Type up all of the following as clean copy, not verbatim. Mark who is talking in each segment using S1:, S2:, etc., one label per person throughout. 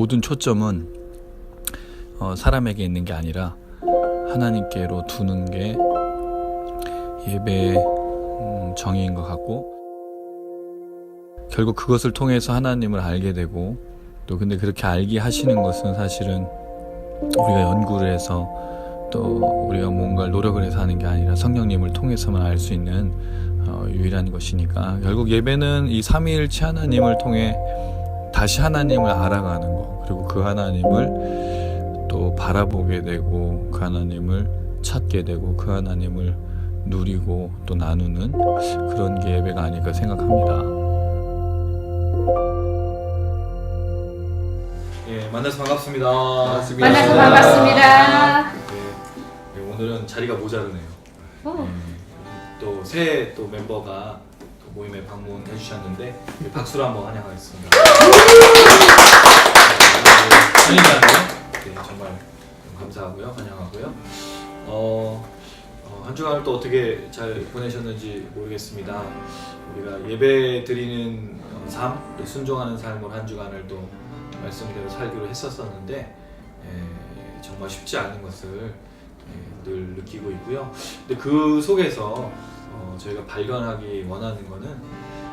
S1: 모든 초점은 사람에게 있는 게 아니라 하나님께로 두는 게 예배의 정의인 것 같고, 결국 그것을 통해서 하나님을 알게 되고, 또 근데 그렇게 알게 하시는 것은 사실은 우리가 연구를 해서 또 우리가 뭔가를 노력을 해서 하는 게 아니라 성령님을 통해서만 알 수 있는 유일한 것이니까, 결국 예배는 이 삼위일체 하나님을 통해 다시 하나님을 알아가는 거, 그리고 그 하나님을 또 바라보게 되고 그 하나님을 찾게 되고 그 하나님을 누리고 또 나누는 그런 게 예배가 아닐까 생각합니다. 예, 만나서 반갑습니다.
S2: 만나서 반갑습니다.
S1: 예, 오늘은 자리가 모자르네요. 또 새 또 멤버가 또 모임에 방문해 주셨는데 박수로 한번 환영하겠습니다. 네, 정말 감사하고요, 환영하고요. 한 주간을 또 어떻게 잘 보내셨는지 모르겠습니다. 우리가 예배 드리는 삶, 또 순종하는 삶으로 한 주간을 또 말씀대로 살기로 했었는데 정말 쉽지 않은 것을 늘 느끼고 있고요. 근데 그 속에서 저희가 발견하기 원하는 것은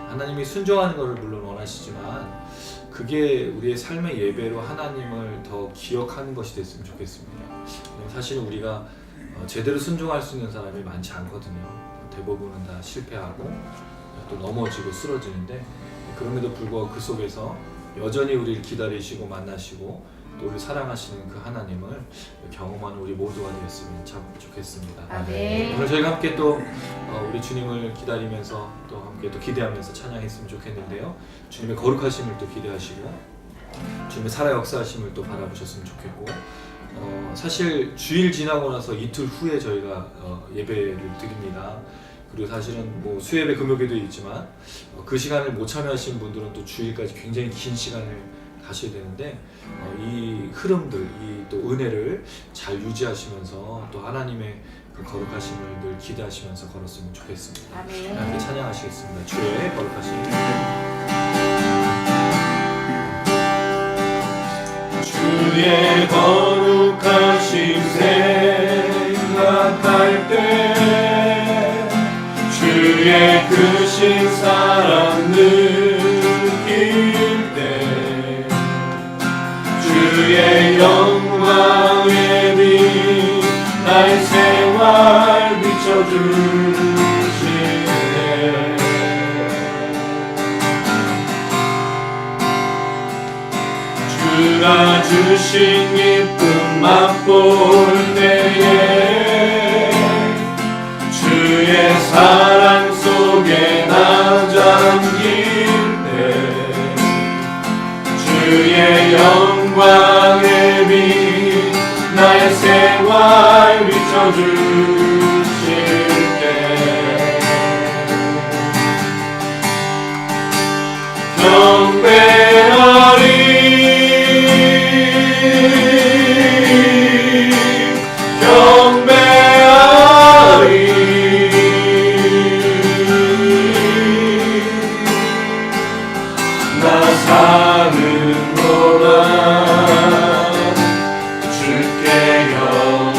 S1: 하나님이 순종하는 것을 물론 원하시지만 그게 우리의 삶의 예배로 하나님을 더 기억하는 것이 됐으면 좋겠습니다. 사실 우리가 제대로 순종할 수 있는 사람이 많지 않거든요. 대부분은 다 실패하고 또 넘어지고 쓰러지는데, 그럼에도 불구하고 그 속에서 여전히 우리를 기다리시고 만나시고 또 우리 사랑하시는 그 하나님을 경험하는 우리 모두가 되었으면 참 좋겠습니다. 오늘 저희가 함께 또 우리 주님을 기다리면서 또 함께 또 기대하면서 찬양했으면 좋겠는데요. 주님의 거룩하심을 또 기대하시고 주님의 살아 역사하심을 또 바라보셨으면 좋겠고, 사실 주일 지나고 나서 이틀 후에 저희가 예배를 드립니다. 그리고 사실은 뭐 수예배 금요일도 있지만 그 시간을 못 참여하신 분들은 또 주일까지 굉장히 긴 시간을 가셔야 되는데, 이 흐름들, 이 또 은혜를 잘 유지하시면서 또 하나님의 그 거룩하심을 늘 기대하시면서 걸었으면 좋겠습니다. 함께 찬양하시겠습니다. 주의 거룩하심.
S3: 주의 거룩하심 생각할 때, 주의 크신 사랑 느낄 때, 주의 영광의 빛 나의 생활 비춰주시네. 주가 주신 기쁨 맛볼 때에, 주의 사랑 속에 나 잠길 때, 주의 영광의 빛 나의 생활 비춰주실 때, 경배하리 주께 경배해.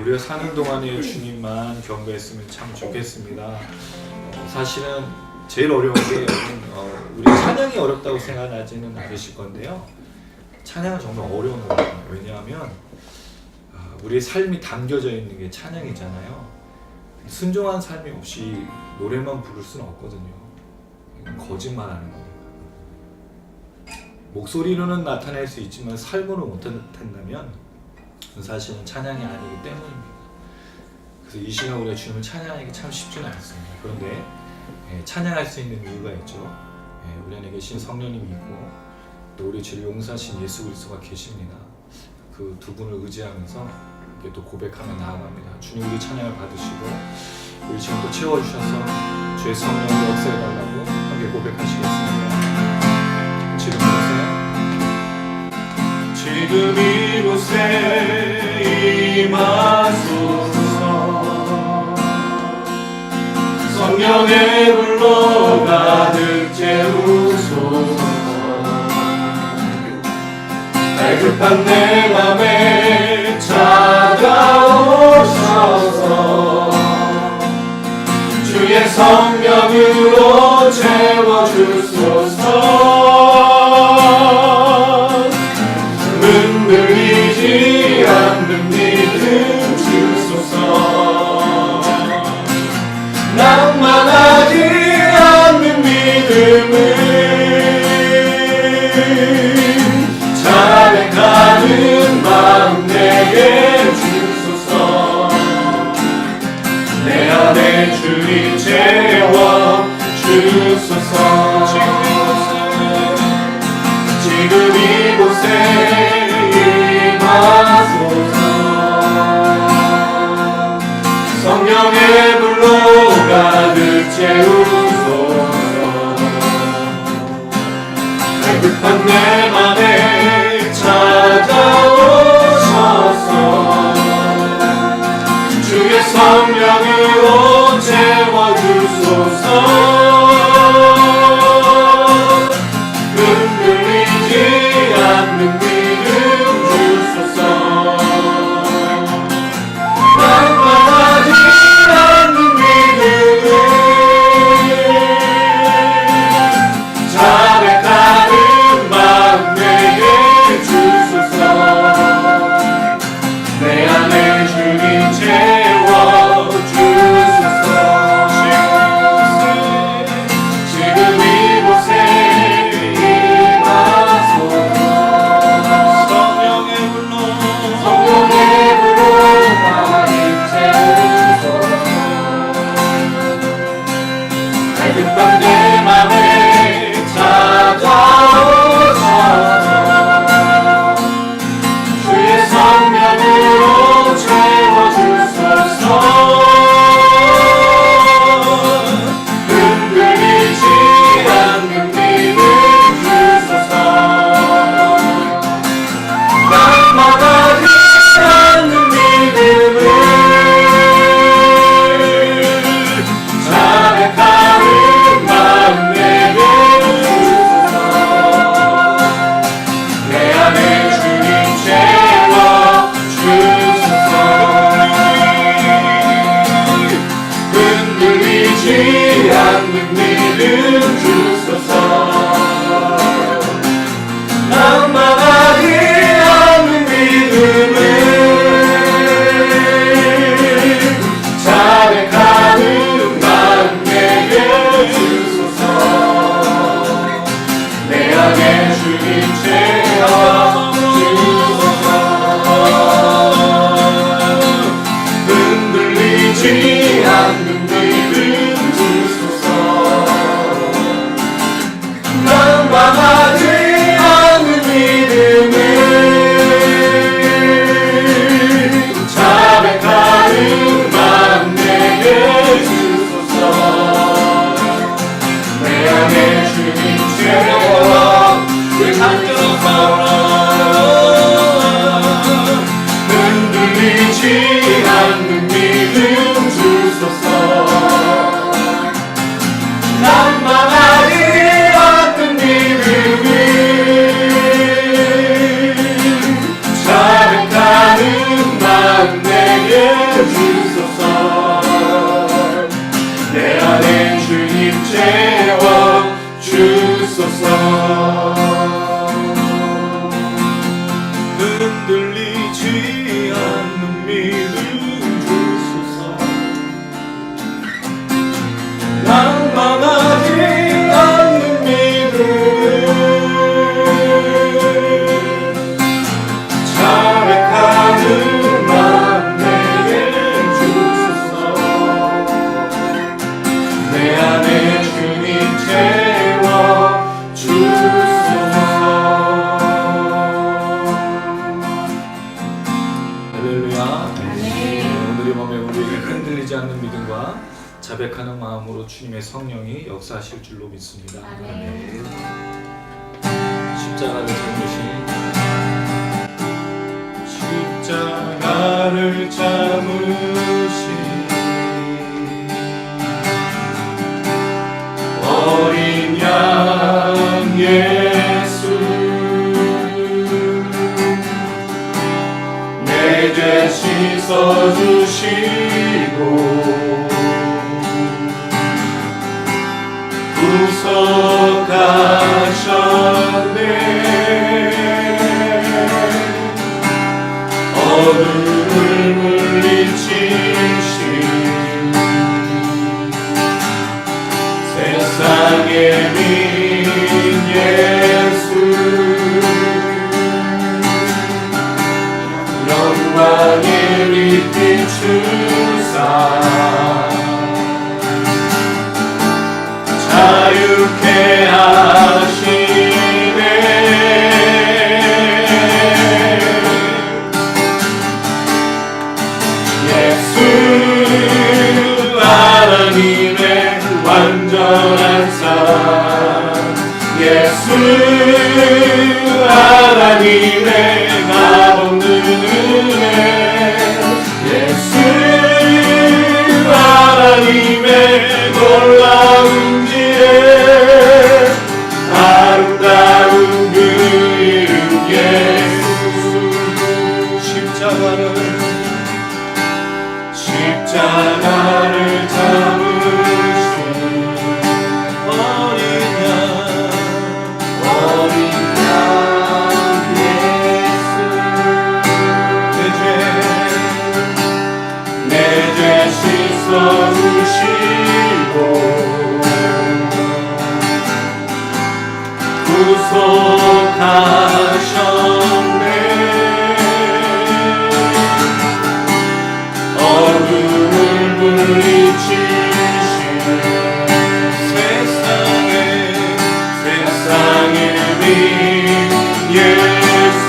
S1: 우리가 사는 동안에 주님만 경배했으면 참 좋겠습니다. 사실은 제일 어려운 게 우리 찬양이 어렵다고 생각하지는 않으실 건데요. 찬양은 정말 어려운 거예요. 왜냐하면 우리의 삶이 담겨져 있는 게 찬양이잖아요. 순종한 삶이 없이 노래만 부를 수는 없거든요. 이건 거짓말하는 거니까. 목소리로는 나타낼 수 있지만 삶으로 못한다면 사실은 찬양이 아니기 때문입니다. 그래서 이 시간 우리가 주님을 찬양하기 참 쉽지는 않습니다. 그런데 찬양할 수 있는 이유가 있죠. 우리 안에 계신 성령님이 있고 또 우리 죄를 용서하신 예수 그리스도가 계십니다. 그 두 분을 의지하면서 이렇게 또 고백하며 나아갑니다. 주님 우리 찬양을 받으시고 우리 지금 또 채워주셔서 주의 성령으로 역사해달라고 함께 고백하시겠습니다.
S3: 지금 이곳에 임하소서. 성령의 불로 가득 채우소서. 갈급한 내 맘에 찾아오셔서 주의 성령으로 채워주소서. 흔들리지 않는 믿음 주소서. 낭만하지 않는 믿음을 자백하는 마음 내게 주소서. 내 안에 주님 채워 주소서. 지금 이곳에 임하소서. 성령의 불로 가득 채우소서. 갈급한 내 맘에 찾아오셔서 주의 성령으로 채워주소서. 흔들리지 않는 믿음 주소서. 낭만하지 않는 믿음을 자백하는 마음 내게 주소서. 내 안에 주님 채워주소서. 지금 이곳에 임하소서. 성령의 불로 가득 채우소서. 갈급한 내 맘에 찾아오소서. 주의 성령으로 채워주소서. 흔들리지 않는 믿음 주소서. 낭만하지 않는 믿음을 자백하는 마음 내게 주소서. 내 안에 주님 채워주소서. 흔들리지 않는 믿음 주소서. 낭만하지 않는 믿음을 자백하는 마음 내게 주소서. 내 안에 주님 채워주소서. 흔들리지 않는 믿음 주소서. 낭만하지 않는 믿음을 자백하는 마음 내게 주소서. 내 안에 주님 채워주소서. 흔들리지 않는 믿음 주소서. 낭만하지 않는 믿음을 자백하는 마음 내게 주소서. 내 안에 주님 채워주소서. 흔들리지 않는 믿음 주소서. 낭만하지 않는 믿음을 자백하는 마음 내게 주소서. 내 안에 주님 채워주소서.
S1: 할렐루야.
S2: 아멘.
S1: 오늘의 밤에 우리에게 흔들리지 않는 믿음과 자백하는 마음으로 주님의 성령이 역사하실 줄로 믿습니다.
S2: 아멘.
S1: 십자가를 잡으신
S3: 십자가를 잡으신 어린 양 예수. 내 죄 씻어주시고 자유케 하시네. 예수 하나님의 완전한 사랑, 예수 하나님의 값없는 은혜, 예수 하나님의 놀라운 지혜, 아름다운 그 이름 예수. 십자가를 잡으신 어린 양 예수, 내 죄 씻어주시고 구속하셨네. 어둠을 물리치신 세상의 빛 예수,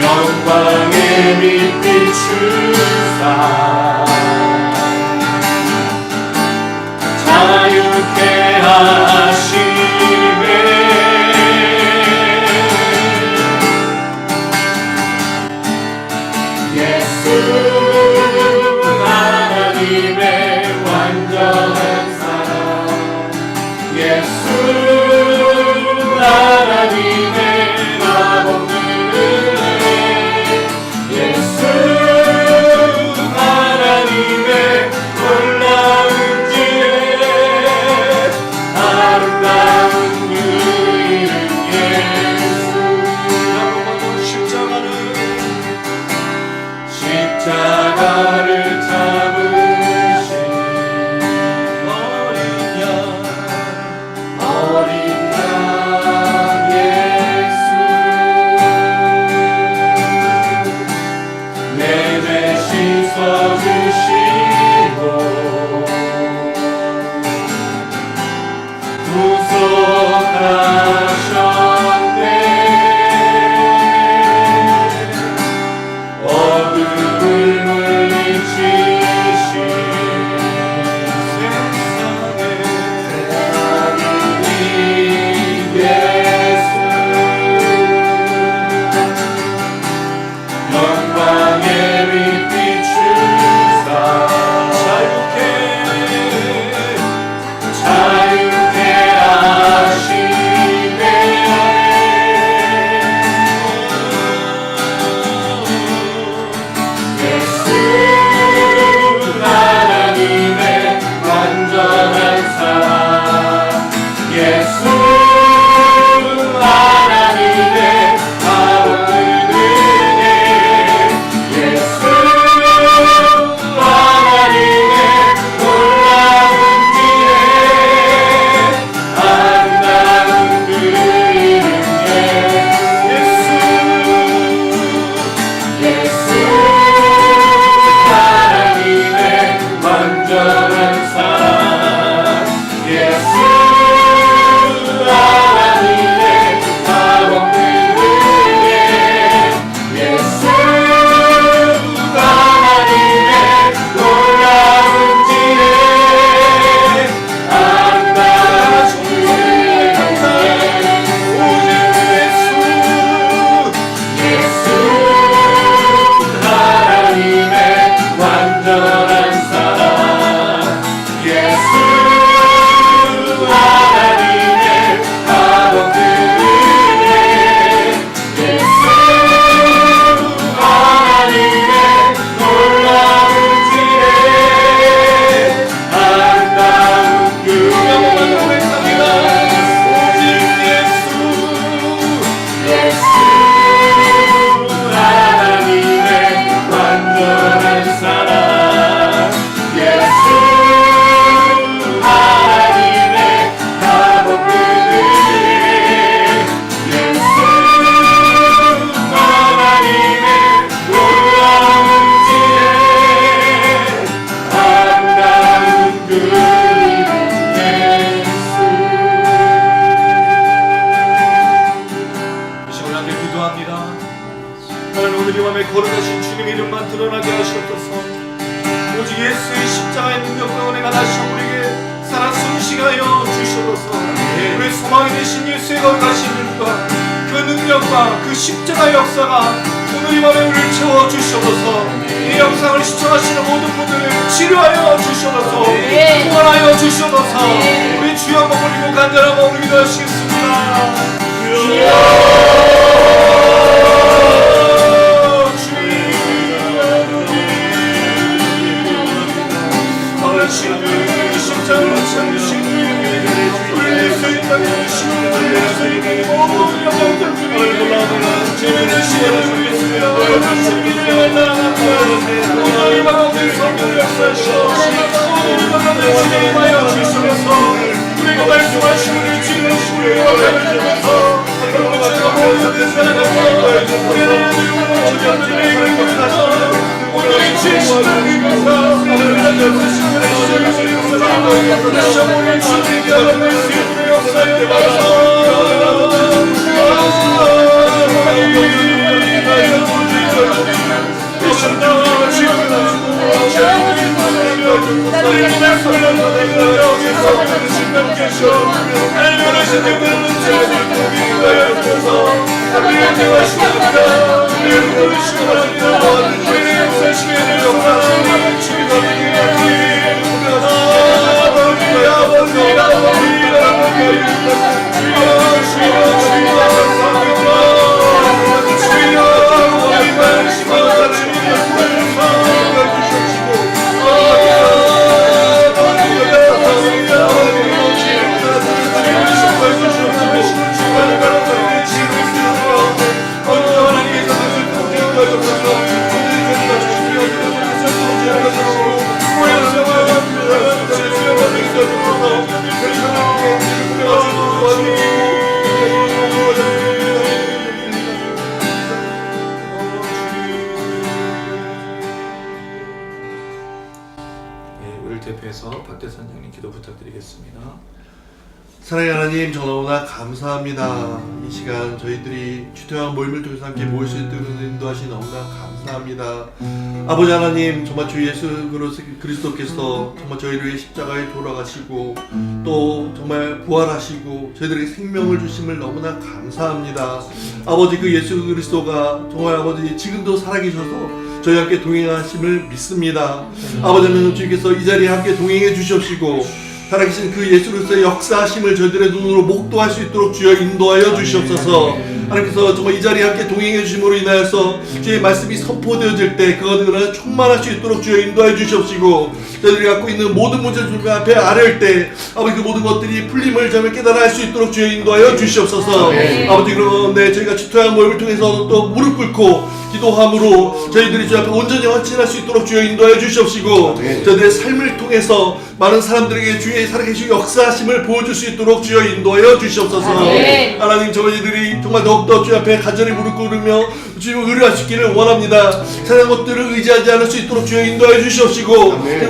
S3: 영광의 빛 비추사 자유케 하시네. 예수 하나님의 완전한 사랑, 예수 하나님의 값없는 은혜, 예수 하나님의 놀라운 지혜, 아름다운 그 이름 예수. 십자가를 잡으신 어린 양 예수, 내 죄 씻어주시고 구속하셨네. 어둠을 물리치신 세상의 빛 예수, 영광의 빛 비추사
S1: 주셔서 오직 예수의 십자가의 능력과 은혜가 다시 우리에게 살아 숨쉬게 하여 주셔서 우리의 소망이 되신 예수의 거룩하신 이름과 그 능력과 그 십자가의 역사가 오늘 이 밤에 우리를 채워주셔서 이 영상을 시청하시는 모든 분들을 치료하여 주셔서 구원하여 주셔서 우리 주여 한번 올리고 간절한 마음으로 기도하시겠습니다. 당신의 십자가를 참으신 우리 예수의 땅에 주시는 예수의 모든 영광들 주님 주님의 시간을 주겠습니다. 주님을 만나갑니다. 오늘 이 밤에 성령을 역사하시고 오늘 이 밤에 주님하여 주시면서 우리가 말씀하시는 우리 주님의 시간을 역사하셔서 여러분 제가 모든 사랑하고 우리의 이름으로 주님의 이름을 위하셔서 오늘 이 주의 십자가를 위해서 하나님의 역사하시는 다시 한번 우리 주님의 여러분의 주님의 역사에 대하여 대표해서 박대 선장님 기도 부탁드리겠습니다.
S4: 사랑의 하나님, 너무나 감사합니다. 이 시간 저희들이 주태와 모임을 통해서 함께 모일 수 있도록 인도하시 너무나 감사합니다. 아버지 하나님, 정말 주 예수 그리스도께서 정말 저희를 위해 십자가에 돌아가시고 또 정말 부활하시고 저희들에게 생명을 주심을 너무나 감사합니다. 아버지, 그 예수 그리스도가 정말 아버지 지금도 살아계셔서 저희와 함께 동행하심을 믿습니다. 아버지 하나님, 주님께서 이 자리에 함께 동행해 주시옵시고 살아계신 그 예수 그리스도의 역사하심을 저희들의 눈으로 목도할 수 있도록 주여 인도하여 주시옵소서. 하나님께서 정말 이 자리에 함께 동행해 주심으로 인하여서 주의 말씀이 선포되어질 때 그것들을 충만할 수 있도록 주여 인도하여 주시옵시고 저희들이 갖고 있는 모든 문제들 앞에 아뢰을 때 아버지 그 모든 것들이 풀림을 저희를 깨달아 할 수 있도록 주여 인도하여 주시옵소서. 아버지, 그런데 저희가 주토한 모임을 통해서 또 무릎 꿇고 기도함으로 저희들이 주 앞에 온전히 헌신할 수 있도록 주여 인도하여 주시옵시고 저희들의 삶을 통해서 많은 사람들에게 주의 살아계신 역사하심을 보여줄 수 있도록 주여 인도하여 주시옵소서. 하나님, 저희들이 정말 더욱더 주 앞에 간절히 무릎 꿇으며 주님 의뢰하시기를 원합니다. 세상 것들을 의지하지 않을 수 있도록 주여 인도하여 주시옵시고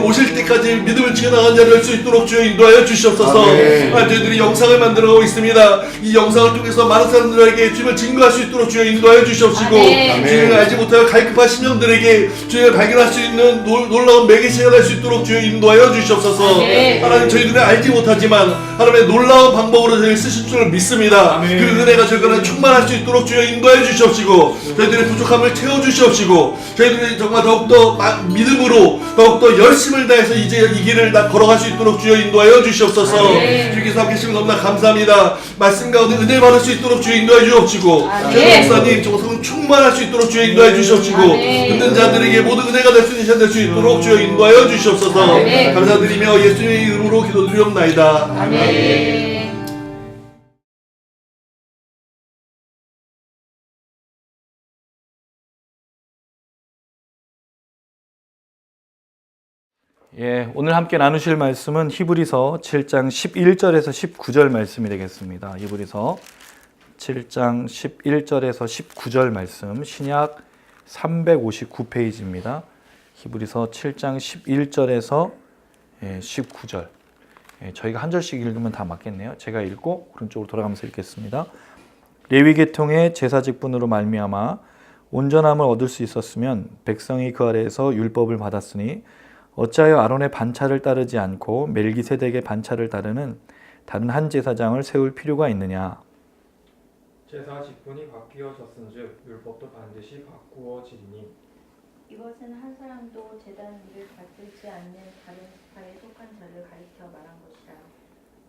S4: 오실 때까지 믿음을 지켜나가는 자를 할 수 있도록 주여 인도하여 주시옵소서. 저희들이 영상을 만들어가고 있습니다. 이 영상을 통해서 많은 사람들에게 주님을 증거할 수 있도록 주여 인도하여 주시옵시고 주님을 알지 못하여 갈급한 심령들에게 주님을 발견할 수 있는 놀라운 매개체가 될 수 있도록 주여 인도하여 주시옵소서. 하나님, 저희들은 알지 못하지만 하나님의 놀라운 방법으로 저희를 쓰실 줄을 믿습니다. 그 은혜가 저희가 충만할 수 있도록 주여 인도하여 주시옵시고 저희들의 부족함을 채워주시옵시고 저희들이 정말 더욱더 믿음으로 더욱더 열심을 다해서 이제 이 길을 다 걸어갈 수 있도록 주여 인도하여 주시옵소서. 주께서 함께 하시면 너무나 감사합니다. 말씀 가운데 은혜 받을 수 있도록 주여 인도하여 주옵시고 저희 목사님 정성 충만할 수 있도록 주여 인도하여 주시옵시고 듣는 자들에게 모든 은혜가 될 수 있는 시간 될 수 있도록 주여 인도하여 주시옵소서. 감사드리며 예수님의 이름으로 기도드리옵나이다. 아멘.
S1: 오늘 함께 나누실 말씀은 히브리서 7장 11절에서 19절 말씀이 되겠습니다. 히브리서 7장 11절에서 19절 말씀, 신약 359페이지입니다. 히브리서 7장 11절에서 19절. 저희가 한 절씩 읽으면 다 맞겠네요. 제가 읽고 오른쪽으로 돌아가면서 읽겠습니다. 레위 계통의 제사 직분으로 말미암아 온전함을 얻을 수 있었으면 백성이 그 아래에서 율법을 받았으니 어찌하여 아론의 반차를 따르지 않고 멜기세덱의 반차를 따르는 다른 한 제사장을 세울 필요가 있느냐.
S5: 제사 직분이 바뀌어졌은즉 율법도 반드시 바꾸어지리니
S2: 이것은 한 사람도 제단 위를 받들지 않는 다른 지파에 속한 자를 가리켜 말한 것이라.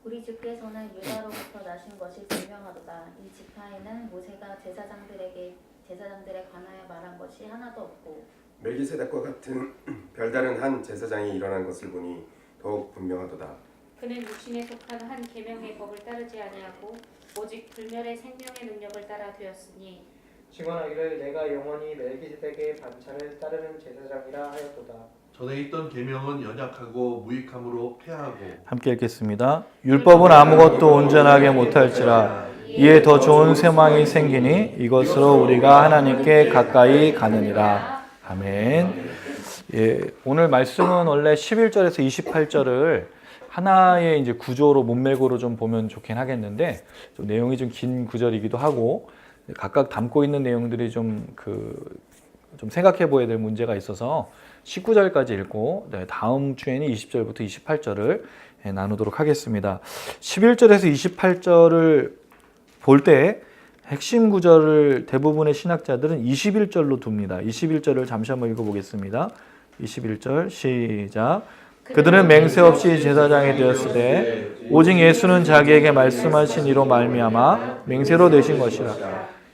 S2: 우리 주께서는 유다로부터 나신 것이 분명하도다. 이 지파에는 모세가 제사장들에 관하여 말한 것이 하나도 없고
S6: 멜기세덱과 같은 별다른 한 제사장이 일어난 것을 보니 더욱 분명하도다.
S7: 그는 육신에 속한 한 계명의 법을 따르지 아니하고 오직 불멸의 생명의 능력을 따라 되었으니
S5: 증언하기를 내가 영원히 멜기세덱의 반차를 따르는 제사장이라 하였도다.
S4: 전에 있던 계명은 연약하고 무익함으로 폐하고.
S1: 함께 읽겠습니다. 율법은 아무것도 온전하게 못할지라 이에 더 좋은 소망이 생기니 이것으로 우리가 하나님께 가까이 가느니라. 아멘. 예, 오늘 말씀은 원래 11절에서 28절을 하나의 이제 구조로 문맥으로 좀 보면 좋긴 하겠는데 좀 내용이 좀 긴 구절이기도 하고 각각 담고 있는 내용들이 좀 생각해 보아야 될 문제가 있어서 19절까지 읽고 다음 주에는 20절부터 28절을 나누도록 하겠습니다. 11절에서 28절을 볼 때 핵심 구절을 대부분의 신학자들은 21절로 둡니다. 21절을 잠시 한번 읽어보겠습니다. 21절 시작. 그들은 맹세 없이 제사장이 되었을 때 오직 예수는 자기에게 말씀하신 이로 말미암아 맹세로 되신 것이라.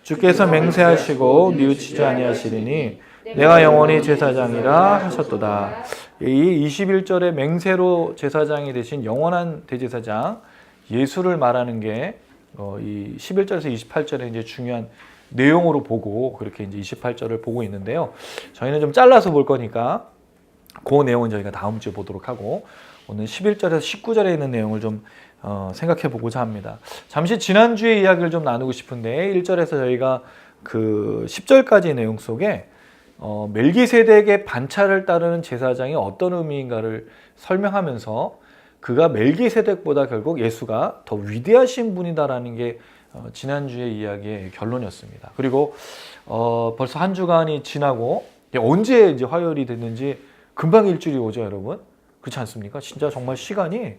S1: 주께서 맹세하시고 뉘우치지 아니하시리니 내가 영원히 제사장이라 하셨도다. 이 21절의 맹세로 제사장이 되신 영원한 대제사장 예수를 말하는 게 이 11절에서 28절의 이제 중요한 내용으로 보고 그렇게 이제 28절을 보고 있는데요. 저희는 좀 잘라서 볼 거니까 그 내용은 저희가 다음 주에 보도록 하고 오늘 11절에서 19절에 있는 내용을 좀 생각해 보고자 합니다. 잠시 지난주의 이야기를 좀 나누고 싶은데 1절에서 저희가 그 10절까지의 내용 속에 멜기세덱의 반차를 따르는 제사장이 어떤 의미인가를 설명하면서 그가 멜기세덱보다 결국 예수가 더 위대하신 분이다라는 게 지난주의 이야기의 결론이었습니다. 그리고 벌써 한 주간이 지나고 언제 이제 화요일이 됐는지 금방 일주일이 오죠, 여러분. 그렇지 않습니까? 진짜 정말 시간이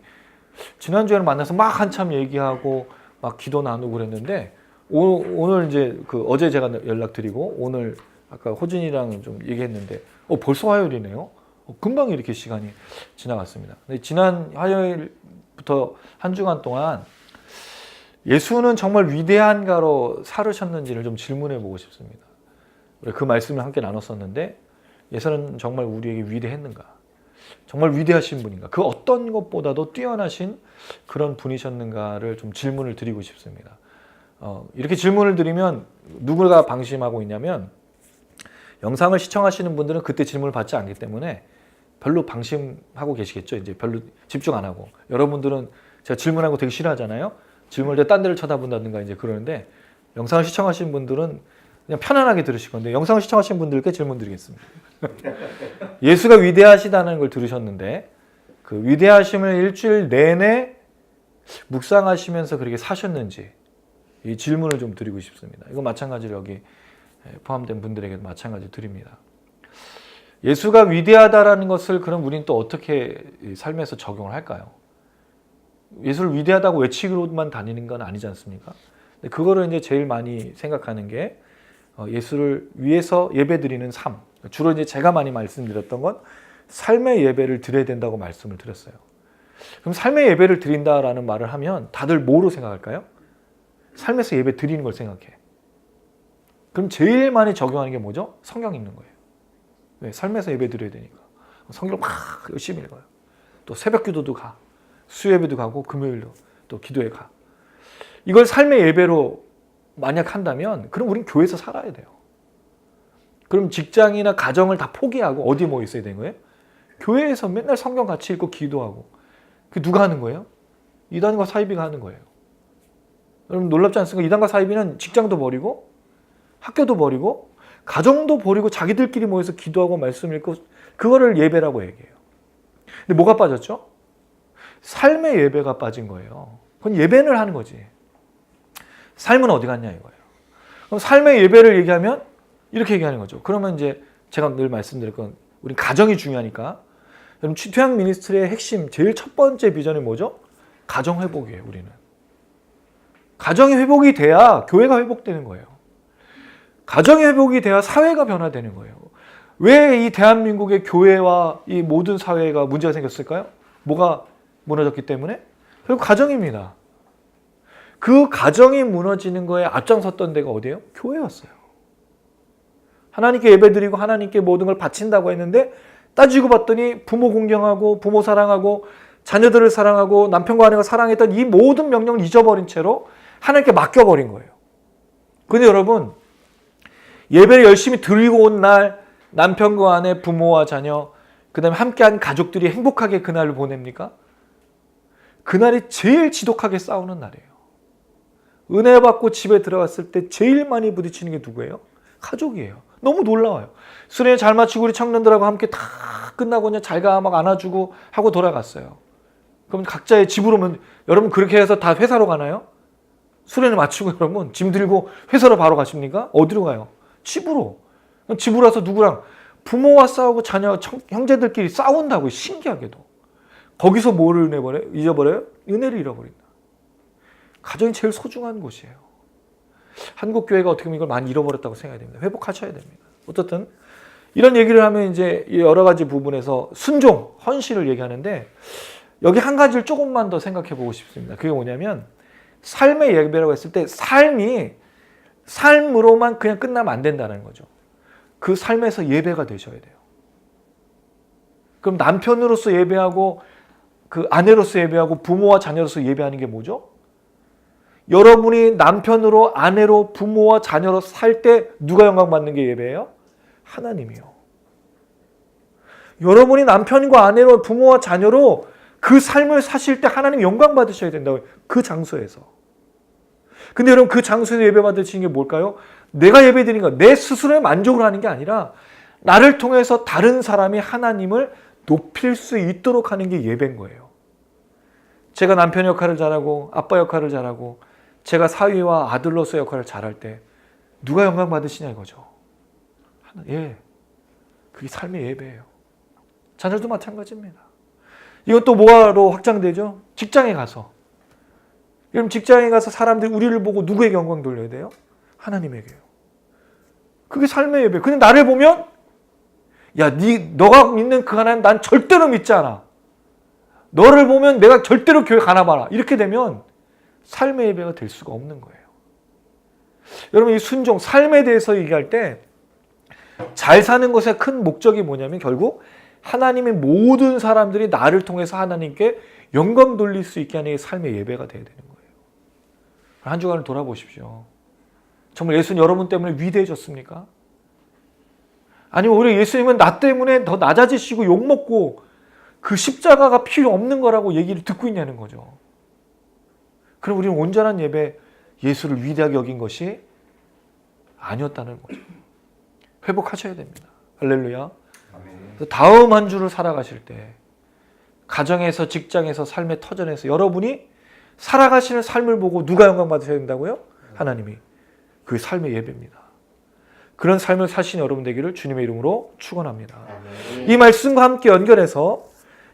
S1: 지난주에는 만나서 막 한참 얘기하고 막 기도 나누고 그랬는데 오늘 이제 어제 제가 연락드리고 오늘 아까 호진이랑 좀 얘기했는데 벌써 화요일이네요. 금방 이렇게 시간이 지나갔습니다. 근데 지난 화요일부터 한 주간 동안 예수는 정말 위대한가로 살으셨는지를 좀 질문해 보고 싶습니다. 그 말씀을 함께 나눴었는데 예수는 정말 우리에게 위대했는가? 정말 위대하신 분인가? 그 어떤 것보다도 뛰어나신 그런 분이셨는가를 좀 질문을 드리고 싶습니다. 이렇게 질문을 드리면 누구가 방심하고 있냐면 영상을 시청하시는 분들은 그때 질문을 받지 않기 때문에 별로 방심하고 계시겠죠. 이제 별로 집중 안 하고. 여러분들은 제가 질문하는 거 되게 싫어하잖아요. 질문할 때 딴 데를 쳐다본다든가 이제 그러는데 영상을 시청하시는 분들은 그냥 편안하게 들으실 건데 영상을 시청하시는 분들께 질문 드리겠습니다. 예수가 위대하시다는 걸 들으셨는데 그 위대하심을 일주일 내내 묵상하시면서 그렇게 사셨는지 이 질문을 좀 드리고 싶습니다. 이거 마찬가지로 여기 포함된 분들에게도 마찬가지로 드립니다. 예수가 위대하다라는 것을 그럼 우리는 또 어떻게 삶에서 적용을 할까요? 예수를 위대하다고 외치기로만 다니는 건 아니지 않습니까? 근데 그거를 이제 제일 많이 생각하는 게 예수를 위해서 예배드리는 삶. 주로 이제 제가 많이 말씀드렸던 건 삶의 예배를 드려야 된다고 말씀을 드렸어요. 그럼 삶의 예배를 드린다라는 말을 하면 다들 뭐로 생각할까요? 삶에서 예배 드리는 걸 생각해. 그럼 제일 많이 적용하는 게 뭐죠? 성경 읽는 거예요. 왜? 삶에서 예배 드려야 되니까. 성경을 막 열심히 읽어요. 또 새벽 기도도 가. 수요예배도 가고 금요일도 또 기도에 가. 이걸 삶의 예배로 만약 한다면 그럼 우린 교회에서 살아야 돼요. 그럼 직장이나 가정을 다 포기하고 어디 뭐 있어야 되는 거예요? 교회에서 맨날 성경 같이 읽고 기도하고. 그게 누가 하는 거예요? 이단과 사이비가 하는 거예요. 여러분 놀랍지 않습니까? 이단과 사이비는 직장도 버리고 학교도 버리고 가정도 버리고 자기들끼리 모여서 기도하고 말씀 읽고 그거를 예배라고 얘기해요. 근데 뭐가 빠졌죠? 삶의 예배가 빠진 거예요. 그건 예배를 하는 거지. 삶은 어디 갔냐 이거예요. 그럼 삶의 예배를 얘기하면 이렇게 얘기하는 거죠. 그러면 이제 제가 늘 말씀드릴 건 우리 가정이 중요하니까 여러분 취퇴학 미니스트리의 핵심 제일 첫 번째 비전이 뭐죠? 가정 회복이에요. 우리는 가정이 회복이 돼야 교회가 회복되는 거예요. 가정이 회복이 돼야 사회가 변화되는 거예요. 왜 이 대한민국의 교회와 이 모든 사회가 문제가 생겼을까요? 뭐가 무너졌기 때문에? 결국 가정입니다. 그 가정이 무너지는 거에 앞장섰던 데가 어디예요? 교회였어요. 하나님께 예배드리고 하나님께 모든 걸 바친다고 했는데 따지고 봤더니 부모 공경하고 부모 사랑하고 자녀들을 사랑하고 남편과 아내가 사랑했던 이 모든 명령을 잊어버린 채로 하나님께 맡겨버린 거예요. 근데 여러분 예배를 열심히 드리고 온 날 남편과 아내, 부모와 자녀 그 다음에 함께한 가족들이 행복하게 그날을 보냅니까? 그날이 제일 지독하게 싸우는 날이에요. 은혜 받고 집에 들어갔을 때 제일 많이 부딪히는 게 누구예요? 가족이에요. 너무 놀라워요. 수련회 잘 마치고 우리 청년들하고 함께 다 끝나고 그냥 잘 가 막 안아주고 하고 돌아갔어요. 그럼 각자의 집으로 오면 여러분 그렇게 해서 다 회사로 가나요? 수련회 마치고 여러분 짐 들고 회사로 바로 가십니까? 어디로 가요? 집으로. 집으로 와서 누구랑? 부모와 싸우고 자녀, 형제들끼리 싸운다고 신기하게도. 거기서 뭐를 잊어버려요? 은혜를 잃어버린다. 가정이 제일 소중한 곳이에요. 한국 교회가 어떻게 보면 이걸 많이 잃어버렸다고 생각해야 됩니다. 회복하셔야 됩니다. 어쨌든 이런 얘기를 하면 이제 여러 가지 부분에서 순종, 헌신을 얘기하는데 여기 한 가지를 조금만 더 생각해 보고 싶습니다. 그게 뭐냐면 삶의 예배라고 했을 때 삶이 삶으로만 그냥 끝나면 안 된다는 거죠. 그 삶에서 예배가 되셔야 돼요. 그럼 남편으로서 예배하고 그 아내로서 예배하고 부모와 자녀로서 예배하는 게 뭐죠? 여러분이 남편으로 아내로 부모와 자녀로 살 때 누가 영광 받는 게 예배예요? 하나님이요. 여러분이 남편과 아내로 부모와 자녀로 그 삶을 사실 때 하나님 영광 받으셔야 된다고요. 그 장소에서. 근데 여러분 그 장소에서 예배 받으시는 게 뭘까요? 내가 예배 드리는 거, 내 스스로의 만족을 하는 게 아니라 나를 통해서 다른 사람이 하나님을 높일 수 있도록 하는 게 예배인 거예요. 제가 남편 역할을 잘하고 아빠 역할을 잘하고 제가 사위와 아들로서 역할을 잘할 때 누가 영광 받으시냐 이거죠. 예, 그게 삶의 예배예요. 자녀도 마찬가지입니다. 이건 또 뭐로 확장되죠? 직장에 가서. 그럼 직장에 가서 사람들이 우리를 보고 누구에게 영광 돌려야 돼요? 하나님에게요. 그게 삶의 예배. 근데 나를 보면 야, 너가 믿는 그 하나님 난 절대로 믿지 않아. 너를 보면 내가 절대로 교회 가나 봐라. 이렇게 되면 삶의 예배가 될 수가 없는 거예요. 여러분 이 순종, 삶에 대해서 얘기할 때 잘 사는 것의 큰 목적이 뭐냐면 결국 하나님의 모든 사람들이 나를 통해서 하나님께 영광 돌릴 수 있게 하는 게 삶의 예배가 돼야 되는 거예요. 한 주간을 돌아보십시오. 정말 예수는 여러분 때문에 위대해졌습니까? 아니면 오히려 예수님은 나 때문에 더 낮아지시고 욕먹고 그 십자가가 필요 없는 거라고 얘기를 듣고 있냐는 거죠. 그럼 우리는 온전한 예배, 예수를 위대하게 여긴 것이 아니었다는 거죠. 회복하셔야 됩니다. 할렐루야. 다음 한 주를 살아가실 때 가정에서 직장에서 삶의 터전에서 여러분이 살아가시는 삶을 보고 누가 영광 받으셔야 된다고요? 하나님이. 그게 삶의 예배입니다. 그런 삶을 사신 여러분 되기를 주님의 이름으로 축원합니다. 이 말씀과 함께 연결해서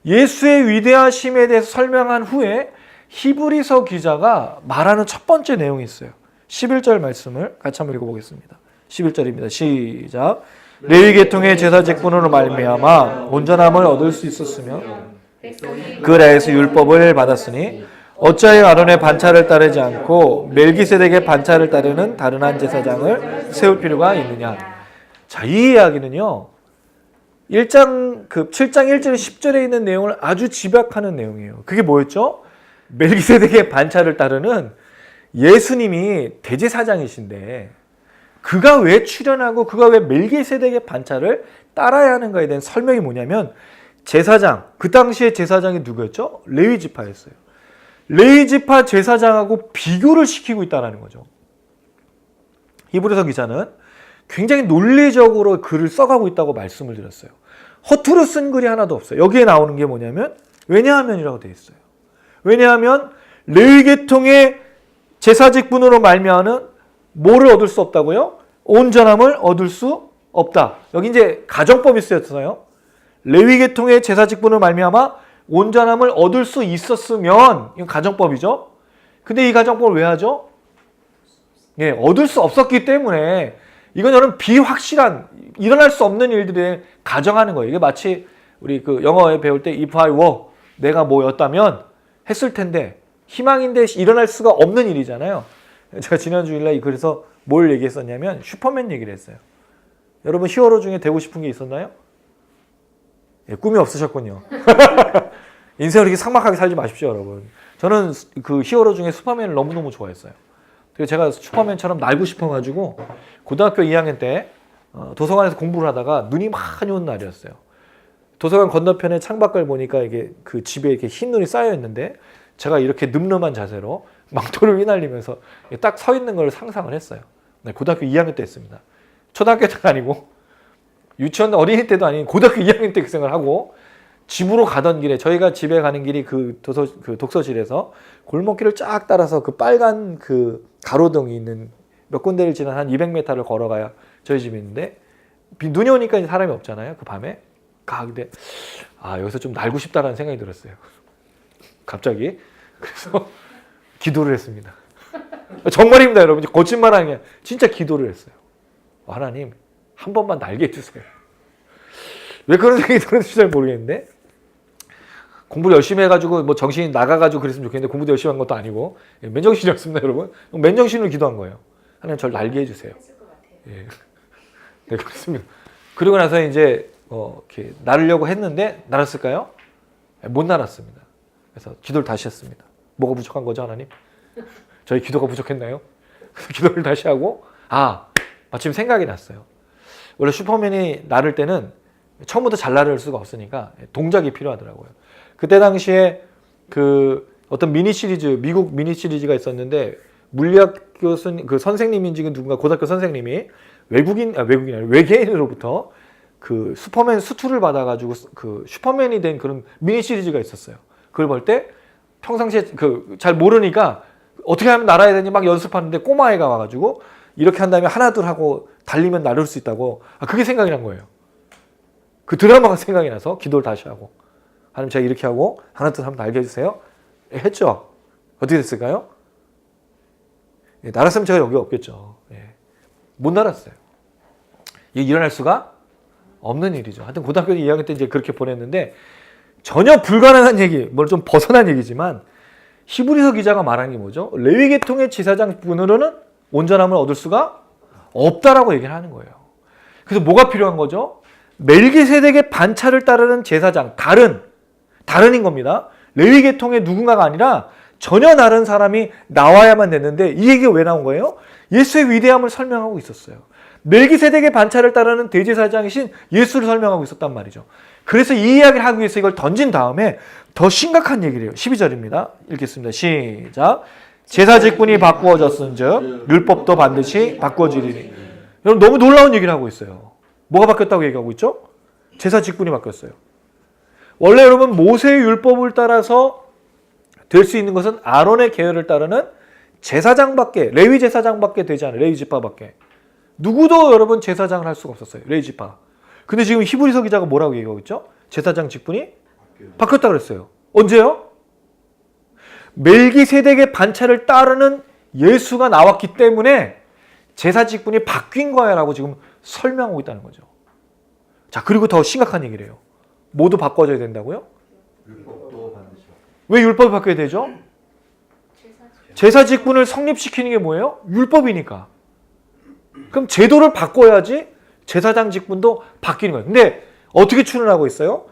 S1: 예수의 위대하심에 대해서 설명한 후에 히브리서 기자가 말하는 첫 번째 내용이 있어요. 11절 말씀을 같이 한번 읽어보겠습니다. 11절입니다. 시작. 레위 계통의 제사 직분으로 말미암아 온전함을 얻을 수 있었으며 그 나라에서 율법을 받았으니 어찌하여 아론의 반차를 따르지 않고 멜기세덱의 반차를 따르는 다른 한 제사장을 세울 필요가 있느냐. 자, 이 이야기는요. 7장 1절 10절에 있는 내용을 아주 집약하는 내용이에요. 그게 뭐였죠? 멜기세덱의 반차를 따르는 예수님이 대제사장이신데 그가 왜 출현하고 그가 왜 멜기세덱의 반차를 따라야 하는가에 대한 설명이 뭐냐면 제사장, 그 당시에 제사장이 누구였죠? 레위 지파였어요. 레위 지파 제사장하고 비교를 시키고 있다는 거죠. 히브리서 기자는 굉장히 논리적으로 글을 써가고 있다고 말씀을 드렸어요. 허투루 쓴 글이 하나도 없어요. 여기에 나오는 게 뭐냐면 왜냐하면이라고 되어 있어요. 왜냐하면 레위 계통의 제사 직분으로 말미암은 뭐를 얻을 수 없다고요? 온전함을 얻을 수 없다. 여기 이제 가정법이 쓰였어요. 레위 계통의 제사 직분을 말미암아 온전함을 얻을 수 있었으면, 이건 가정법이죠. 근데 이 가정법을 왜 하죠? 예, 얻을 수 없었기 때문에 이건 여러분 비확실한, 일어날 수 없는 일들에 가정하는 거예요. 이게 마치 우리 그 영어에 배울 때 if I were, 내가 뭐였다면 했을 텐데 희망인데 일어날 수가 없는 일이잖아요. 제가 지난 주일날 그래서 뭘 얘기했었냐면 슈퍼맨 얘기를 했어요. 여러분 히어로 중에 되고 싶은 게 있었나요? 예, 꿈이 없으셨군요. 인생을 이렇게 삭막하게 살지 마십시오, 여러분. 저는 그 히어로 중에 슈퍼맨을 너무너무 좋아했어요. 그래서 제가 슈퍼맨처럼 날고 싶어가지고 고등학교 2학년 때 도서관에서 공부를 하다가 눈이 많이 온 날이었어요. 도서관 건너편에 창밖을 보니까 이게 그 집에 이렇게 흰 눈이 쌓여 있는데 제가 이렇게 늠름한 자세로 망토를 휘날리면서 딱 서 있는 걸 상상을 했어요. 네, 고등학교 2학년 때 했습니다. 초등학교 때가 아니고 유치원 어린이 때도 아닌 고등학교 2학년 때 그 생각을 하고 집으로 가던 길에, 저희가 집에 가는 길이 그 독서실에서 골목길을 쫙 따라서 그 빨간 그 가로등이 있는 몇 군데를 지나 한 200m를 걸어가야 저희 집이 있는데 눈이 오니까 이제 사람이 없잖아요. 그 밤에. 근데 여기서 좀 날고 싶다라는 생각이 들었어요. 갑자기. 그래서 기도를 했습니다. 정말입니다, 여러분. 거짓말 아니야. 진짜 기도를 했어요. 하나님, 한 번만 날게 해주세요. 왜 그런 생각이 들었는지 잘 모르겠는데, 공부를 열심히 해가지고 뭐 정신이 나가가지고 그랬으면 좋겠는데 공부도 열심히 한 것도 아니고 맨정신이었습니다, 여러분. 맨정신으로 기도한 거예요. 하나님 저를 날게 해주세요. 예. 네, 그렇습니다. 그리고 나서 이제 이렇게 나르려고 했는데 날았을까요? 못 날았습니다. 그래서 기도를 다시 했습니다. 뭐가 부족한 거죠, 하나님? 저희 기도가 부족했나요? 그래서 기도를 다시 하고 마침 생각이 났어요. 원래 슈퍼맨이 나를 때는 처음부터 잘 나를 수가 없으니까 동작이 필요하더라고요. 그때 당시에 그 어떤 미니 시리즈, 미국 미니 시리즈가 있었는데 물리학 교수님, 그 선생님인지 누군가 고등학교 선생님이 외계인으로부터 그 슈퍼맨 수트를 받아가지고 그 슈퍼맨이 된 그런 미니 시리즈가 있었어요. 그걸 볼 때 평상시에 잘 모르니까 어떻게 하면 날아야 되는지 막 연습하는데 꼬마애가 와가지고 이렇게 한 다음에 하나 둘 하고 달리면 날을 수 있다고. 그게 생각이 난 거예요. 그 드라마가 생각이 나서 기도를 다시 하고, 하나님 제가 이렇게 하고 하나 둘 하면 날게 해주세요. 했죠. 어떻게 됐을까요? 날았으면 제가 여기 없겠죠. 못 날았어요. 이게 일어날 수가 없는 일이죠. 하여튼 고등학교 2학년 때 이제 그렇게 보냈는데 전혀 불가능한 얘기, 뭘 좀 벗어난 얘기지만 히브리서 기자가 말한 게 뭐죠? 레위 계통의 제사장분으로는 온전함을 얻을 수가 없다라고 얘기를 하는 거예요. 그래서 뭐가 필요한 거죠? 멜기세덱의 반차를 따르는 제사장, 다른인 겁니다. 레위 계통의 누군가가 아니라 전혀 다른 사람이 나와야만 됐는데 이 얘기가 왜 나온 거예요? 예수의 위대함을 설명하고 있었어요. 멜기세덱의 반차를 따르는 대제사장이신 예수를 설명하고 있었단 말이죠. 그래서 이 이야기를 하기 위해서 이걸 던진 다음에 더 심각한 얘기를 해요. 12절입니다. 읽겠습니다. 시작. 제사 직분이 바꾸어졌은즉 율법도 반드시 바꾸어지리니. 여러분 너무 놀라운 얘기를 하고 있어요. 뭐가 바뀌었다고 얘기하고 있죠? 제사 직분이 바뀌었어요. 원래 여러분 모세의 율법을 따라서 될 수 있는 것은 아론의 계열을 따르는 제사장밖에, 레위 제사장밖에 되지 않아요. 레위 지파밖에. 누구도 여러분 제사장을 할 수가 없었어요. 레위 지파. 근데 지금 히브리서 기자가 뭐라고 얘기하고 있죠? 제사장 직분이 바뀌었다 그랬어요. 언제요? 멜기세덱의 반차를 따르는 예수가 나왔기 때문에 제사 직분이 바뀐 거야 라고 지금 설명하고 있다는 거죠. 자, 그리고 더 심각한 얘기를 해요. 모두 바꿔줘야 된다고요? 왜 율법이 바뀌어야 되죠? 제사 직분을 성립시키는 게 뭐예요? 율법이니까. 그럼 제도를 바꿔야지 제사장 직분도 바뀌는 거예요. 근데 어떻게 추론하고 있어요?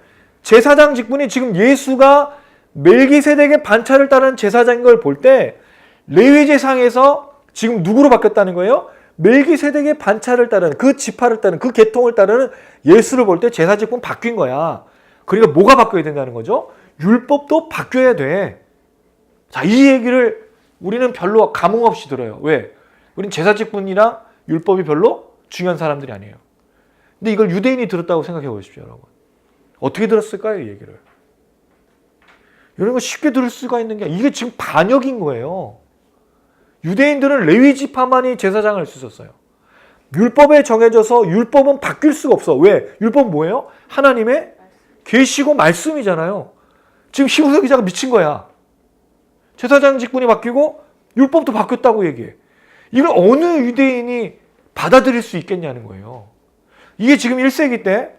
S1: 제사장 직분이 지금 예수가 멜기세덱의 반차를 따르는 제사장인 걸 볼 때 레위제상에서 지금 누구로 바뀌었다는 거예요? 멜기세덱의 반차를 따르는, 그 지파를 따르는, 그 계통을 따르는 예수를 볼 때 제사 직분 바뀐 거야. 그러니까 뭐가 바뀌어야 된다는 거죠? 율법도 바뀌어야 돼. 자, 이 얘기를 우리는 별로 감흥 없이 들어요. 왜? 우린 제사 직분이랑 율법이 별로 중요한 사람들이 아니에요. 근데 이걸 유대인이 들었다고 생각해 보십시오, 여러분. 어떻게 들었을까요, 이 얘기를? 이런 거 쉽게 들을 수가 있는 게 이게 지금 반역인 거예요. 유대인들은 레위 지파만이 제사장을 할 수 있었어요. 율법에 정해져서 율법은 바뀔 수가 없어. 왜? 율법은 뭐예요? 하나님의 계시고 말씀이잖아요. 지금 히브리서 기자가 미친 거야. 제사장 직분이 바뀌고 율법도 바뀌었다고 얘기해. 이걸 어느 유대인이 받아들일 수 있겠냐는 거예요. 이게 지금 1세기 때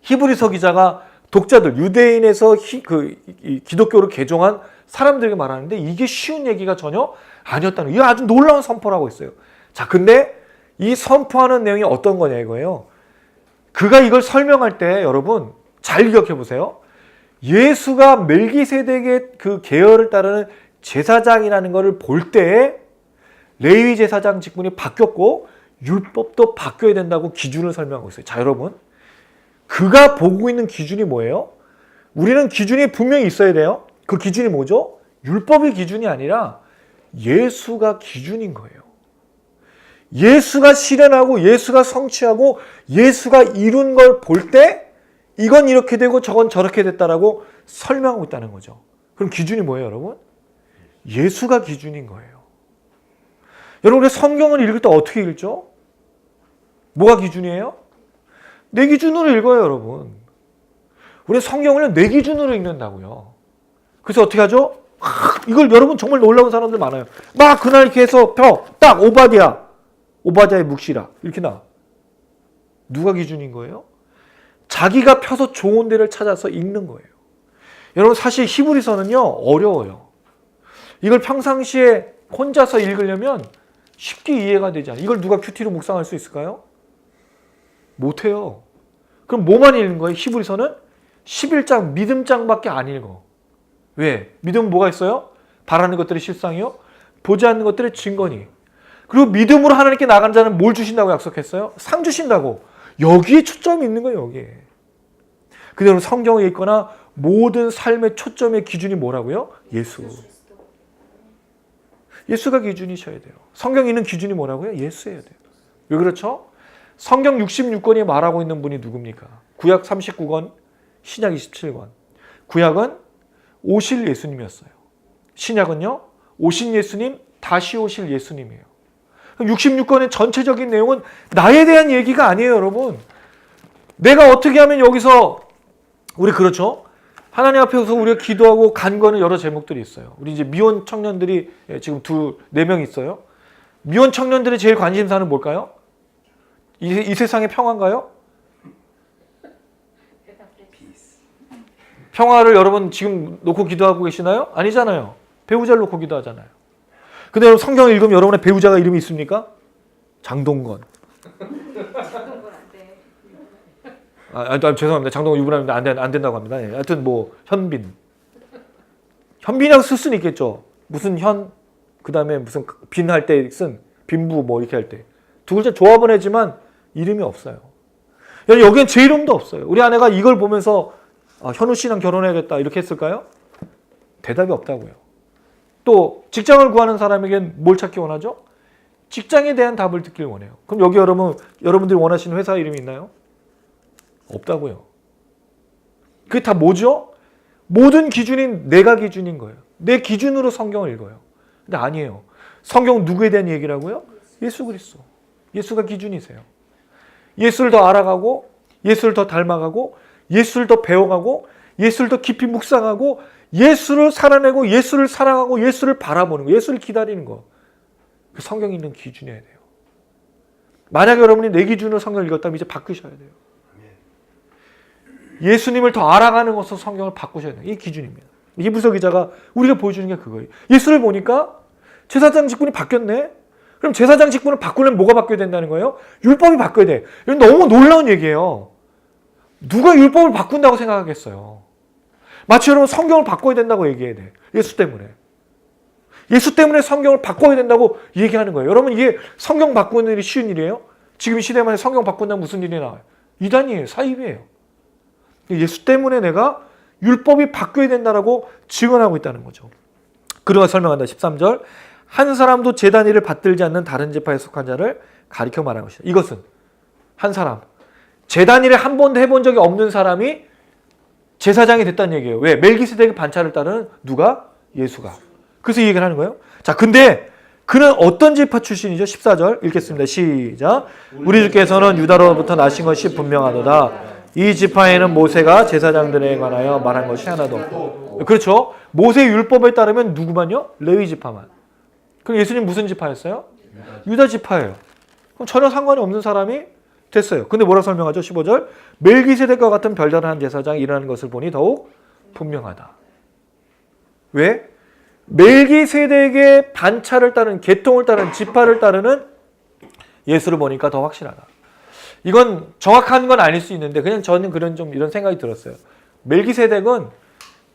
S1: 히브리서 기자가 독자들, 유대인에서 기독교를 개종한 사람들에게 말하는데 이게 쉬운 얘기가 전혀 아니었다는 거예요. 이거 아주 놀라운 선포라고 했어요. 자, 근데 이 선포하는 내용이 어떤 거냐 이거예요. 그가 이걸 설명할 때 여러분 잘 기억해 보세요. 예수가 멜기세덱의 그 계열을 따르는 제사장이라는 것을 볼 때에 레위 제사장 직분이 바뀌었고 율법도 바뀌어야 된다고 기준을 설명하고 있어요. 자, 여러분. 그가 보고 있는 기준이 뭐예요? 우리는 기준이 분명히 있어야 돼요. 그 기준이 뭐죠? 율법의 기준이 아니라 예수가 기준인 거예요. 예수가 실현하고 예수가 성취하고 예수가 이룬 걸 볼 때 이건 이렇게 되고 저건 저렇게 됐다라고 설명하고 있다는 거죠. 그럼 기준이 뭐예요, 여러분? 예수가 기준인 거예요. 여러분, 우리 성경을 읽을 때 어떻게 읽죠? 뭐가 기준이에요? 내 기준으로 읽어요, 여러분. 우리 성경을 내 기준으로 읽는다고요. 그래서 어떻게 하죠? 이걸 여러분 정말 놀라운 사람들 많아요. 막 그날 이렇게 해서 펴. 딱 오바댜의 묵시라. 이렇게 나와. 누가 기준인 거예요? 자기가 펴서 좋은 데를 찾아서 읽는 거예요. 여러분 사실 히브리서는요 어려워요. 이걸 평상시에 혼자서 읽으려면 쉽게 이해가 되지 않아요. 이걸 누가 큐티로 묵상할 수 있을까요? 못해요. 그럼 뭐만 읽는 거예요? 히브리서는 11장 믿음장밖에 안 읽어. 왜? 믿음은 뭐가 있어요? 바라는 것들의 실상이요. 보지 않는 것들의 증거니. 그리고 믿음으로 하나님께 나가는 자는 뭘 주신다고 약속했어요? 상 주신다고. 여기에 초점이 있는 거예요. 여기에. 그대로 성경에 있거나 모든 삶의 초점의 기준이 뭐라고요? 예수. 예수가 기준이셔야 돼요. 성경에 있는 기준이 뭐라고요? 예수여야 돼요. 왜 그렇죠? 성경 66권이 말하고 있는 분이 누굽니까? 구약 39권, 신약 27권. 구약은 오실 예수님이었어요. 신약은요, 오신 예수님, 다시 오실 예수님이에요. 66권의 전체적인 내용은 나에 대한 얘기가 아니에요, 여러분. 내가 어떻게 하면 여기서, 우리 그렇죠? 하나님 앞에서 우리가 기도하고 간구하는 여러 제목들이 있어요. 우리 이제 미혼 청년들이 지금 4명 있어요. 미혼 청년들의 제일 관심사는 뭘까요? 이 세상의 평화인가요? 평화를 여러분 지금 놓고 기도하고 계시나요? 아니잖아요. 배우자를 놓고 기도하잖아요. 근데 여러분 성경을 읽으면 여러분의 배우자가 이름이 있습니까? 장동건. 죄송합니다. 장동건 유부남인데 안 된다고 합니다. 예. 하여튼 뭐 현빈. 현빈이라고 쓸 수는 있겠죠. 무슨 현, 그 다음에 무슨 빈 할 때 쓴 빈부 뭐 이렇게 할 때. 두 글자 조합은 하지만 이름이 없어요. 여기엔 제 이름도 없어요. 우리 아내가 이걸 보면서 현우 씨랑 결혼해야겠다 이렇게 했을까요? 대답이 없다고요. 또 직장을 구하는 사람에겐 뭘 찾기 원하죠? 직장에 대한 답을 듣길 원해요. 그럼 여기 여러분들이 원하시는 회사 이름이 있나요? 없다고요. 그게 다 뭐죠? 모든 기준인 내가 기준인 거예요. 내 기준으로 성경을 읽어요. 근데 아니에요. 성경은 누구에 대한 얘기라고요? 예수 그리스도. 예수가 기준이세요. 예수를 더 알아가고 예수를 더 닮아가고 예수를 더 배워가고 예수를 더 깊이 묵상하고 예수를 살아내고 예수를 사랑하고 예수를 바라보는 거, 예수를 기다리는 거. 그 성경이 있는 기준이어야 돼요. 만약에 여러분이 내 기준으로 성경을 읽었다면 이제 바꾸셔야 돼요. 예수님을 더 알아가는 것으로 성경을 바꾸셔야 돼요. 이 기준입니다. 히브리서 기자가 우리가 보여주는 게 그거예요. 예수를 보니까 제사장 직분이 바뀌었네. 그럼 제사장 직분을 바꾸려면 뭐가 바뀌어야 된다는 거예요? 율법이 바뀌어야 돼. 이건 너무 놀라운 얘기예요. 누가 율법을 바꾼다고 생각하겠어요? 마치 여러분 성경을 바꿔야 된다고 얘기해야 돼. 예수 때문에. 예수 때문에 성경을 바꿔야 된다고 얘기하는 거예요. 여러분 이게 성경 바꾸는 일이 쉬운 일이에요? 지금 이 시대만에 성경 바꾼다면 무슨 일이 나와요? 이단이에요. 사입이에요. 예수 때문에 내가 율법이 바뀌어야 된다라고 증언하고 있다는 거죠. 그러가 설명한다. 13절. 한 사람도 제단 일을 받들지 않는 다른 지파에 속한 자를 가리켜 말하는 것이다. 이것은 한 사람. 제단 일을 한 번도 해본 적이 없는 사람이 제사장이 됐다는 얘기예요. 왜? 멜기세덱의 반차를 따르는 누가? 예수가. 그래서 이 얘기를 하는 거예요. 자, 근데 그는 어떤 지파 출신이죠? 14절 읽겠습니다. 시작. 우리 주께서는 유다로부터 나신 것이 분명하도다. 이 지파에는 모세가 제사장들에 관하여 말한 것이 하나도 없고. 그렇죠. 모세 율법에 따르면 누구만요? 레위 지파만. 그럼 예수님 무슨 지파였어요? 유다 지파예요. 그럼 전혀 상관이 없는 사람이 됐어요. 근데 뭐라고 설명하죠? 15절. 멜기세덱과 같은 별다른 한 제사장이 일어나는 것을 보니 더욱 분명하다. 왜? 멜기세덱의 반차를 따르는, 계통을 따르는, 지파를 따르는 예수를 보니까 더 확실하다. 이건 정확한 건 아닐 수 있는데 그냥 저는 이런 생각이 들었어요. 멜기세덱은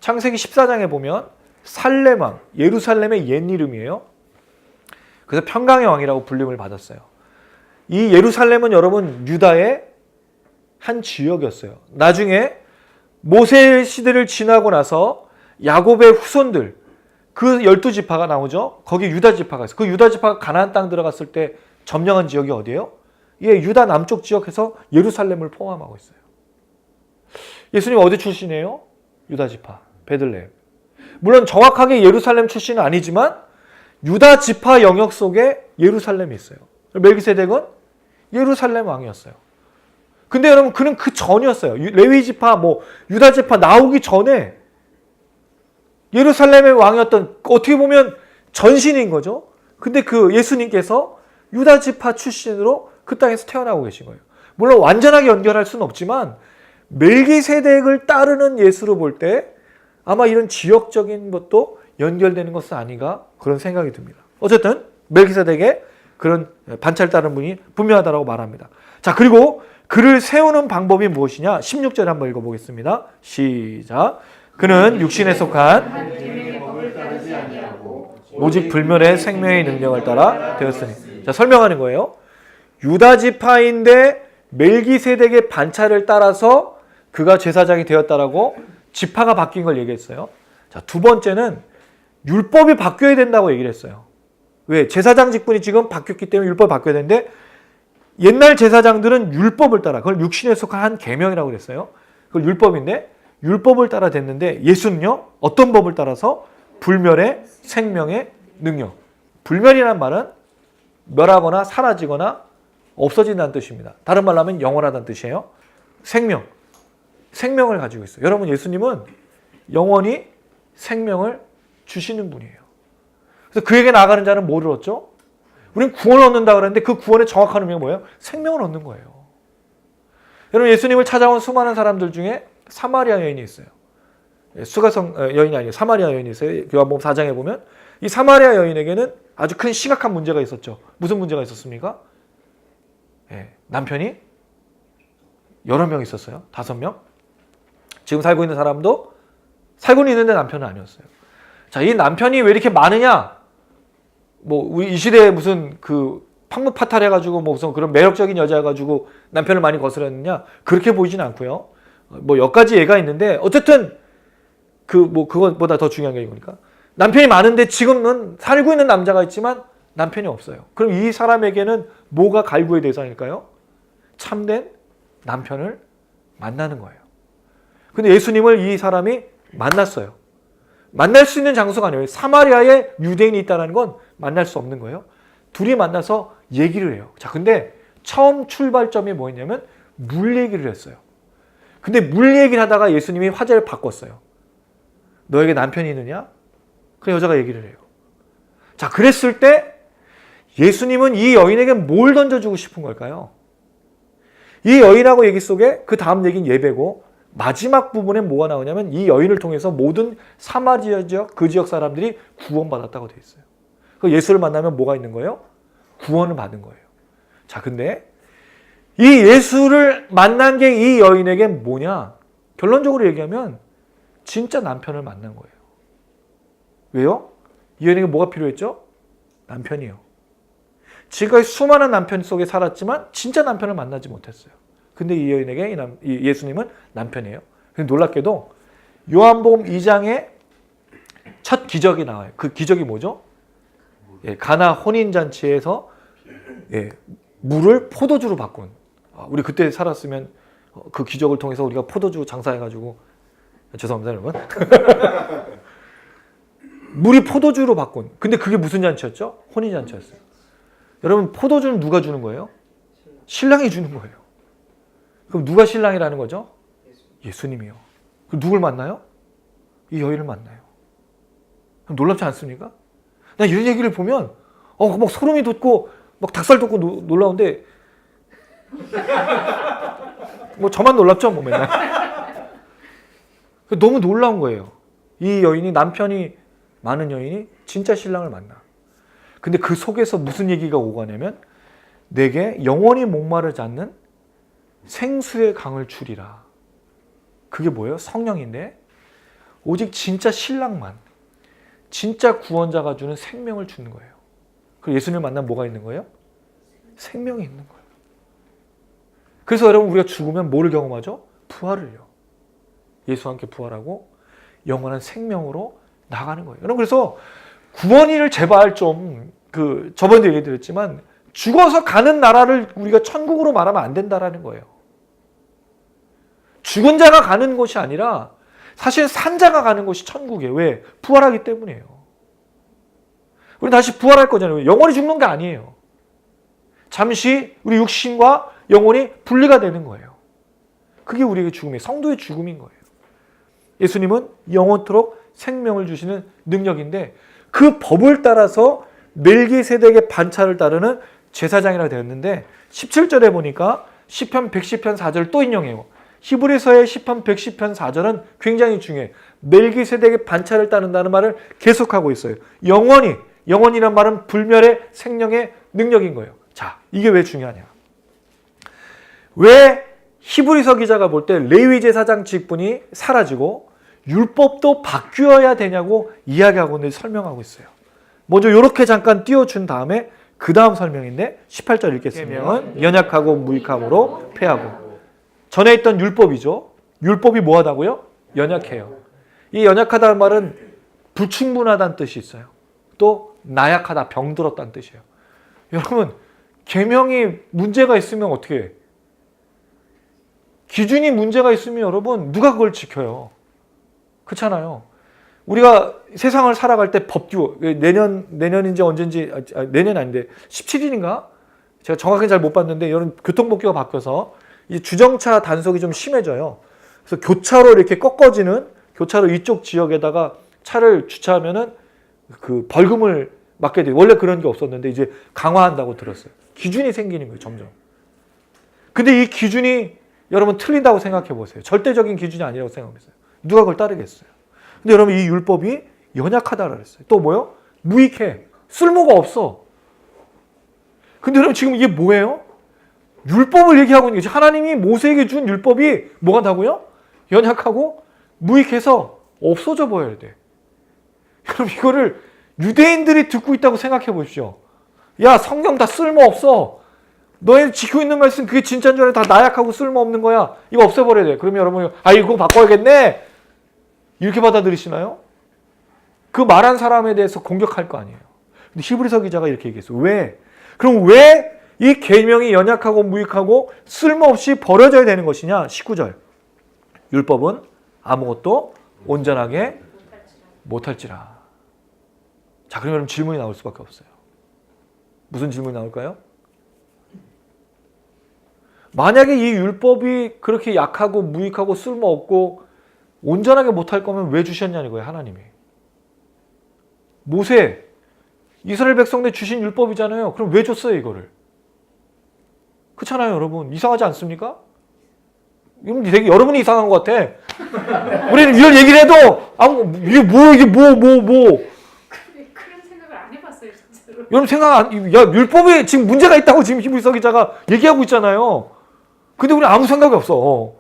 S1: 창세기 14장에 보면 살렘왕, 예루살렘의 옛 이름이에요. 그래서 평강의 왕이라고 불림을 받았어요. 이 예루살렘은 여러분 유다의 한 지역이었어요. 나중에 모세 시대를 지나고 나서 야곱의 후손들, 그 12지파가 나오죠. 거기 유다 지파가 있어요. 그 유다 지파가 가나안 땅 들어갔을 때 점령한 지역이 어디예요? 예, 유다 남쪽 지역에서 예루살렘을 포함하고 있어요. 예수님 어디 출신이에요? 유다 지파, 베들레헴. 물론 정확하게 예루살렘 출신은 아니지만 유다 지파 영역 속에 예루살렘이 있어요. 멜기세덱은 예루살렘 왕이었어요. 근데 여러분 그는 그 전이었어요. 레위 지파, 유다 지파 나오기 전에 예루살렘의 왕이었던, 어떻게 보면 전신인 거죠. 근데 그 예수님께서 유다 지파 출신으로 그 땅에서 태어나고 계신 거예요. 물론 완전하게 연결할 수는 없지만 멜기세덱을 따르는 예수로 볼 때 아마 이런 지역적인 것도 연결되는 것은 아닌가 그런 생각이 듭니다. 어쨌든 멜기세덱의 그런 반차를 따르는 분이 분명하다고 말합니다. 자, 그리고 그를 세우는 방법이 무엇이냐? 16절 한번 읽어보겠습니다. 시작. 그는 육신에 속한
S7: 한 계명의 법을 따르지 아니하고
S1: 오직 불멸의 생명의 능력을 따라 되었으니. 자, 설명하는 거예요. 유다 지파인데 멜기세덱의 반차를 따라서 그가 제사장이 되었다라고 지파가 바뀐 걸 얘기했어요. 자, 두 번째는 율법이 바뀌어야 된다고 얘기를 했어요. 왜? 제사장 직분이 지금 바뀌었기 때문에 율법이 바뀌어야 되는데 옛날 제사장들은 율법을 따라, 그걸 육신에 속한 한 계명이라고 그랬어요. 그걸 율법인데 율법을 따라 됐는데 예수는요, 어떤 법을 따라서? 불멸의 생명의 능력. 불멸이란 말은 멸하거나 사라지거나 없어진다는 뜻입니다. 다른 말로 하면 영원하다는 뜻이에요. 생명. 생명을 가지고 있어요. 여러분, 예수님은 영원히 생명을 주시는 분이에요. 그래서 그에게 나아가는 자는 뭐를 얻죠? 우리는 구원을 얻는다 그러는데 그 구원의 정확한 의미가 뭐예요? 생명을 얻는 거예요. 여러분, 예수님을 찾아온 수많은 사람들 중에 사마리아 여인이 있어요. 수가성 여인이 아니에요. 사마리아 여인이 있어요. 요한복음 4장에 보면 이 사마리아 여인에게는 아주 큰 심각한 문제가 있었죠. 무슨 문제가 있었습니까? 남편이 여러 명 있었어요. 5명. 지금 살고 있는 사람도 살고는 있는데 남편은 아니었어요. 자, 이 남편이 왜 이렇게 많으냐? 우리 이 시대에 무슨 판무파탈해가지고 무슨 그런 매력적인 여자여가지고 남편을 많이 거스렸느냐? 그렇게 보이진 않고요. 몇 가지 예가 있는데 어쨌든 그것보다 더 중요한 게 이거니까. 남편이 많은데 지금은 살고 있는 남자가 있지만 남편이 없어요. 그럼 이 사람에게는 뭐가 갈구의 대상일까요? 참된 남편을 만나는 거예요. 근데 예수님을 이 사람이 만났어요. 만날 수 있는 장소가 아니에요. 사마리아에 유대인이 있다는 건 만날 수 없는 거예요. 둘이 만나서 얘기를 해요. 자, 근데 처음 출발점이 뭐였냐면 물 얘기를 했어요. 근데 물 얘기를 하다가 예수님이 화제를 바꿨어요. 너에게 남편이 있느냐? 그 여자가 얘기를 해요. 자, 그랬을 때 예수님은 이 여인에게 뭘 던져주고 싶은 걸까요? 이 여인하고 얘기 속에 그 다음 얘기는 예배고 마지막 부분에 뭐가 나오냐면 이 여인을 통해서 모든 사마리아 지역, 그 지역 사람들이 구원받았다고 되어 있어요. 그 예수를 만나면 뭐가 있는 거예요? 구원을 받은 거예요. 자, 근데 이 예수를 만난 게 이 여인에게 뭐냐? 결론적으로 얘기하면 진짜 남편을 만난 거예요. 왜요? 이 여인에게 뭐가 필요했죠? 남편이요. 지금까지 수많은 남편 속에 살았지만 진짜 남편을 만나지 못했어요. 근데 이 여인에게 이 예수님은 남편이에요. 근데 놀랍게도 요한복음 2장에 첫 기적이 나와요. 그 기적이 뭐죠? 가나 혼인잔치에서 물을 포도주로 바꾼. 우리 그때 살았으면 그 기적을 통해서 우리가 포도주 장사해가지고, 죄송합니다 여러분. 물이 포도주로 바꾼. 근데 그게 무슨 잔치였죠? 혼인잔치였어요. 여러분 포도주는 누가 주는 거예요? 신랑이 주는 거예요. 그럼 누가 신랑이라는 거죠? 예수님이요. 그럼 누굴 만나요? 이 여인을 만나요. 그럼 놀랍지 않습니까? 나 이런 얘기를 보면 막 소름이 돋고 막 닭살 돋고 놀라운데 뭐 저만 놀랍죠? 뭐 맨날. 너무 놀라운 거예요. 이 여인이 남편이 많은 여인이 진짜 신랑을 만나. 근데 그 속에서 무슨 얘기가 오가냐면 내게 영원히 목마르지 않는 생수의 강을 주리라. 그게 뭐예요? 성령인데 오직 진짜 신랑만, 진짜 구원자가 주는 생명을 주는 거예요. 그리고 예수님을 만나면 뭐가 있는 거예요? 생명이 있는 거예요. 그래서 여러분 우리가 죽으면 뭐를 경험하죠? 부활을요. 예수와 함께 부활하고 영원한 생명으로 나가는 거예요. 여러분 그래서 구원인을 제발 좀 저번에도 얘기 드렸지만 죽어서 가는 나라를 우리가 천국으로 말하면 안 된다라는 거예요. 죽은 자가 가는 곳이 아니라 사실 산 자가 가는 곳이 천국이에요. 왜? 부활하기 때문이에요. 우리 다시 부활할 거잖아요. 영원히 죽는 게 아니에요. 잠시 우리 육신과 영혼이 분리가 되는 거예요. 그게 우리에게 죽음이에요. 성도의 죽음인 거예요. 예수님은 영원토록 생명을 주시는 능력인데 그 법을 따라서 멜기세덱의 반차를 따르는 제사장이라고 되었는데 17절에 보니까 시편 110편 4절 또 인용해요. 히브리서의 시편 110편 4절은 굉장히 중요해요. 멜기세덱의 반차를 따른다는 말을 계속하고 있어요. 영원이란 말은 불멸의 생명의 능력인 거예요. 자, 이게 왜 중요하냐? 왜 히브리서 기자가 볼 때 레위 제사장 직분이 사라지고 율법도 바뀌어야 되냐고 이야기하고 있는데 설명하고 있어요. 먼저 이렇게 잠깐 띄워준 다음에 그 다음 설명인데 18절 읽겠습니다. 연약하고 무익함으로 패하고. 전에 있던 율법이죠. 율법이 뭐하다고요? 연약해요. 이 연약하다는 말은 불충분하다는 뜻이 있어요. 또 나약하다, 병들었다는 뜻이에요. 여러분 계명이 문제가 있으면 어떻게 해? 기준이 문제가 있으면 여러분 누가 그걸 지켜요? 그렇잖아요. 우리가 세상을 살아갈 때 법규 내년인지 언젠지 내년 아닌데 17일인가? 제가 정확히 잘 못 봤는데 여러분 교통법규가 바뀌어서 이 주정차 단속이 좀 심해져요. 그래서 교차로 이렇게 꺾어지는 교차로 이쪽 지역에다가 차를 주차하면은 그 벌금을 맞게 돼요. 원래 그런 게 없었는데 이제 강화한다고 들었어요. 기준이 생기는 거예요, 점점. 근데 이 기준이 여러분 틀린다고 생각해 보세요. 절대적인 기준이 아니라고 생각했어요. 누가 그걸 따르겠어요? 근데 여러분 이 율법이 연약하다고 그랬어요. 또 뭐요? 무익해. 쓸모가 없어. 근데 여러분 지금 이게 뭐예요? 율법을 얘기하고 있는 거죠. 하나님이 모세에게 준 율법이 뭐가 한다고요? 연약하고 무익해서 없어져 버려야 돼. 여러분 이거를 유대인들이 듣고 있다고 생각해 보십시오. 야 성경 다 쓸모없어. 너희 지키고 있는 말씀 그게 진짜인 줄 알아. 다 나약하고 쓸모없는 거야. 이거 없애버려야 돼. 그러면 여러분 이거 바꿔야겠네. 이렇게 받아들이시나요? 그 말한 사람에 대해서 공격할 거 아니에요. 근데 히브리서 기자가 이렇게 얘기했어요. 왜? 그럼 왜 이 계명이 연약하고 무익하고 쓸모없이 버려져야 되는 것이냐? 19절. 율법은 아무것도 온전하게 못할지라. 자, 그럼 여러분 질문이 나올 수밖에 없어요. 무슨 질문이 나올까요? 만약에 이 율법이 그렇게 약하고 무익하고 쓸모없고 온전하게 못할 거면 왜 주셨냐는 거예요, 하나님이. 모세, 이스라엘 백성들 주신 율법이잖아요. 그럼 왜 줬어요, 이거를? 그렇잖아요, 여러분. 이상하지 않습니까? 되게 여러분이 이상한 것 같아. 우리는 이런 얘기를 해도 이게 뭐.
S7: 그런 생각을 안 해봤어요, 진짜로.
S1: 여러분 율법에 지금 문제가 있다고 지금 히브리서 기자가 얘기하고 있잖아요. 근데 우리 아무 생각이 없어.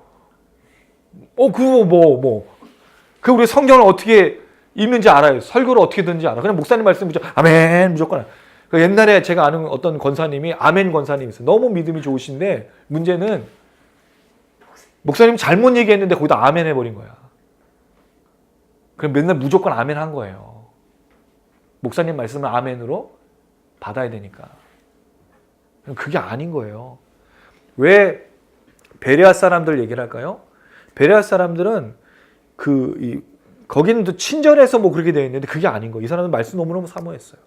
S1: 그 우리 성경을 어떻게 읽는지 알아요. 설교를 어떻게 듣는지 알아. 그냥 목사님 말씀 아멘 무조건. 옛날에 제가 아는 어떤 권사님이 아멘 권사님이 있어요. 너무 믿음이 좋으신데 문제는 목사님 잘못 얘기했는데 거기다 아멘 해버린 거야. 그럼 맨날 무조건 아멘 한 거예요. 목사님 말씀을 아멘으로 받아야 되니까. 그게 아닌 거예요. 왜 베레아 사람들 얘기를 할까요? 베레아 사람들은 거기는 또 친절해서 뭐 그렇게 되어 있는데 그게 아닌 거예요. 이 사람은 말씀 너무너무 사모했어요.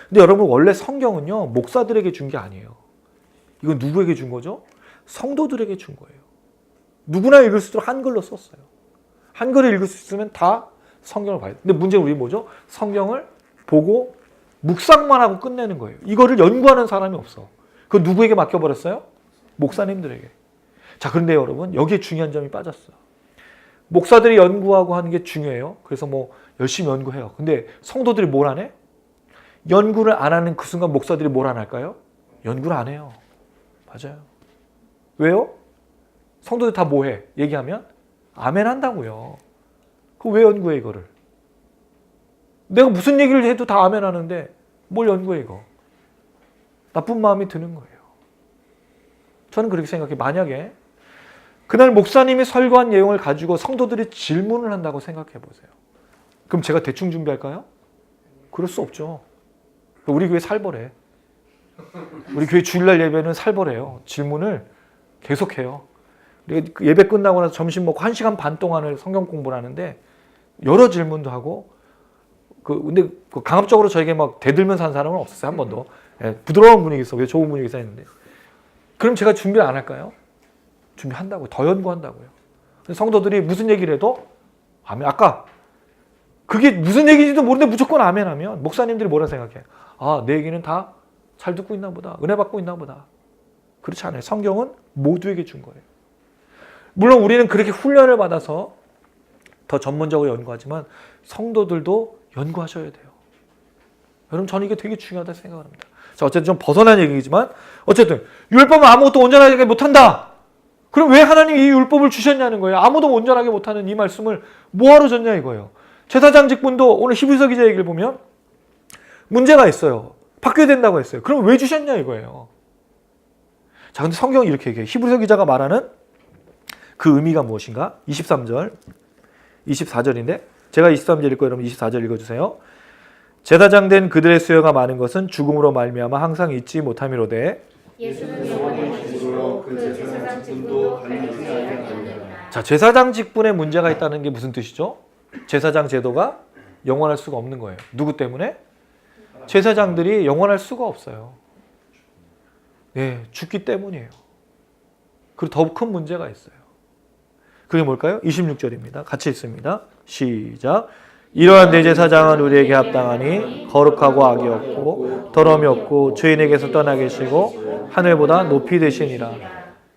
S1: 근데 여러분 원래 성경은요 목사들에게 준 게 아니에요. 이건 누구에게 준 거죠? 성도들에게 준 거예요. 누구나 읽을 수 있도록 한글로 썼어요. 한글을 읽을 수 있으면 다 성경을 봐야 돼요. 근데 문제는 우리 뭐죠? 성경을 보고 묵상만 하고 끝내는 거예요. 이거를 연구하는 사람이 없어. 그건 누구에게 맡겨버렸어요? 목사님들에게. 자, 그런데 여러분 여기에 중요한 점이 빠졌어요. 목사들이 연구하고 하는 게 중요해요. 그래서 뭐 열심히 연구해요. 근데 성도들이 뭘 안 해? 연구를 안 하는 그 순간 목사들이 뭘 안 할까요? 연구를 안 해요. 맞아요. 왜요? 성도들 다 뭐 해? 얘기하면 아멘 한다고요. 그 왜 연구해 이거를? 내가 무슨 얘기를 해도 다 아멘 하는데 뭘 연구해 이거? 나쁜 마음이 드는 거예요. 저는 그렇게 생각해요. 만약에 그날 목사님이 설교한 내용을 가지고 성도들이 질문을 한다고 생각해 보세요. 그럼 제가 대충 준비할까요? 그럴 수 없죠. 우리 교회 살벌해. 우리 교회 주일날 예배는 살벌해요. 질문을 계속해요. 예배 끝나고 나서 점심 먹고 1시간 반 동안을 성경 공부를 하는데 여러 질문도 하고 근데 강압적으로 저에게 막 대들면서 한 사람은 없었어요. 한 번도. 예, 부드러운 분위기에서 좋은 분위기에서 했는데 그럼 제가 준비를 안 할까요? 준비한다고요. 더 연구한다고요. 성도들이 무슨 얘기를 해도 아멘. 아까 그게 무슨 얘기인지도 모르는데 무조건 아멘 하면 목사님들이 뭐라 생각해? 아, 내 얘기는 다 잘 듣고 있나 보다. 은혜 받고 있나 보다. 그렇지 않아요. 성경은 모두에게 준 거예요. 물론 우리는 그렇게 훈련을 받아서 더 전문적으로 연구하지만 성도들도 연구하셔야 돼요. 여러분 저는 이게 되게 중요하다고 생각합니다. 자, 어쨌든 좀 벗어난 얘기지만 어쨌든 율법은 아무것도 온전하게 못한다. 그럼 왜 하나님이 이 율법을 주셨냐는 거예요. 아무도 온전하게 못하는 이 말씀을 뭐하러 줬냐 이거예요. 제사장 직분도 오늘 히브리서 기자 얘기를 보면 문제가 있어요. 바뀌어야 된다고 했어요. 그럼 왜 주셨냐 이거예요. 자, 근데 성경이 이렇게 얘기해요. 히브리서 기자가 말하는 그 의미가 무엇인가? 23절, 24절인데 제가 23절 읽고 여러분 24절 읽어주세요. 제사장 된 그들의 수요가 많은 것은 죽음으로 말미암아 항상 잊지 못함이로되
S7: 예수는 영원히 계시고 그 제사장 직분도 갈리지 아니하리라.
S1: 자, 제사장 직분에 문제가 있다는 게 무슨 뜻이죠? 제사장 제도가 영원할 수가 없는 거예요. 누구 때문에? 제사장들이 영원할 수가 없어요. 네, 죽기 때문이에요. 그리고 더 큰 문제가 있어요. 그게 뭘까요? 26절입니다. 같이 읽습니다. 시작. 이러한 대제사장은 우리에게 합당하니 거룩하고 악이 없고 더러움이 없고 죄인에게서 떠나 계시고 하늘보다 높이 되시니라.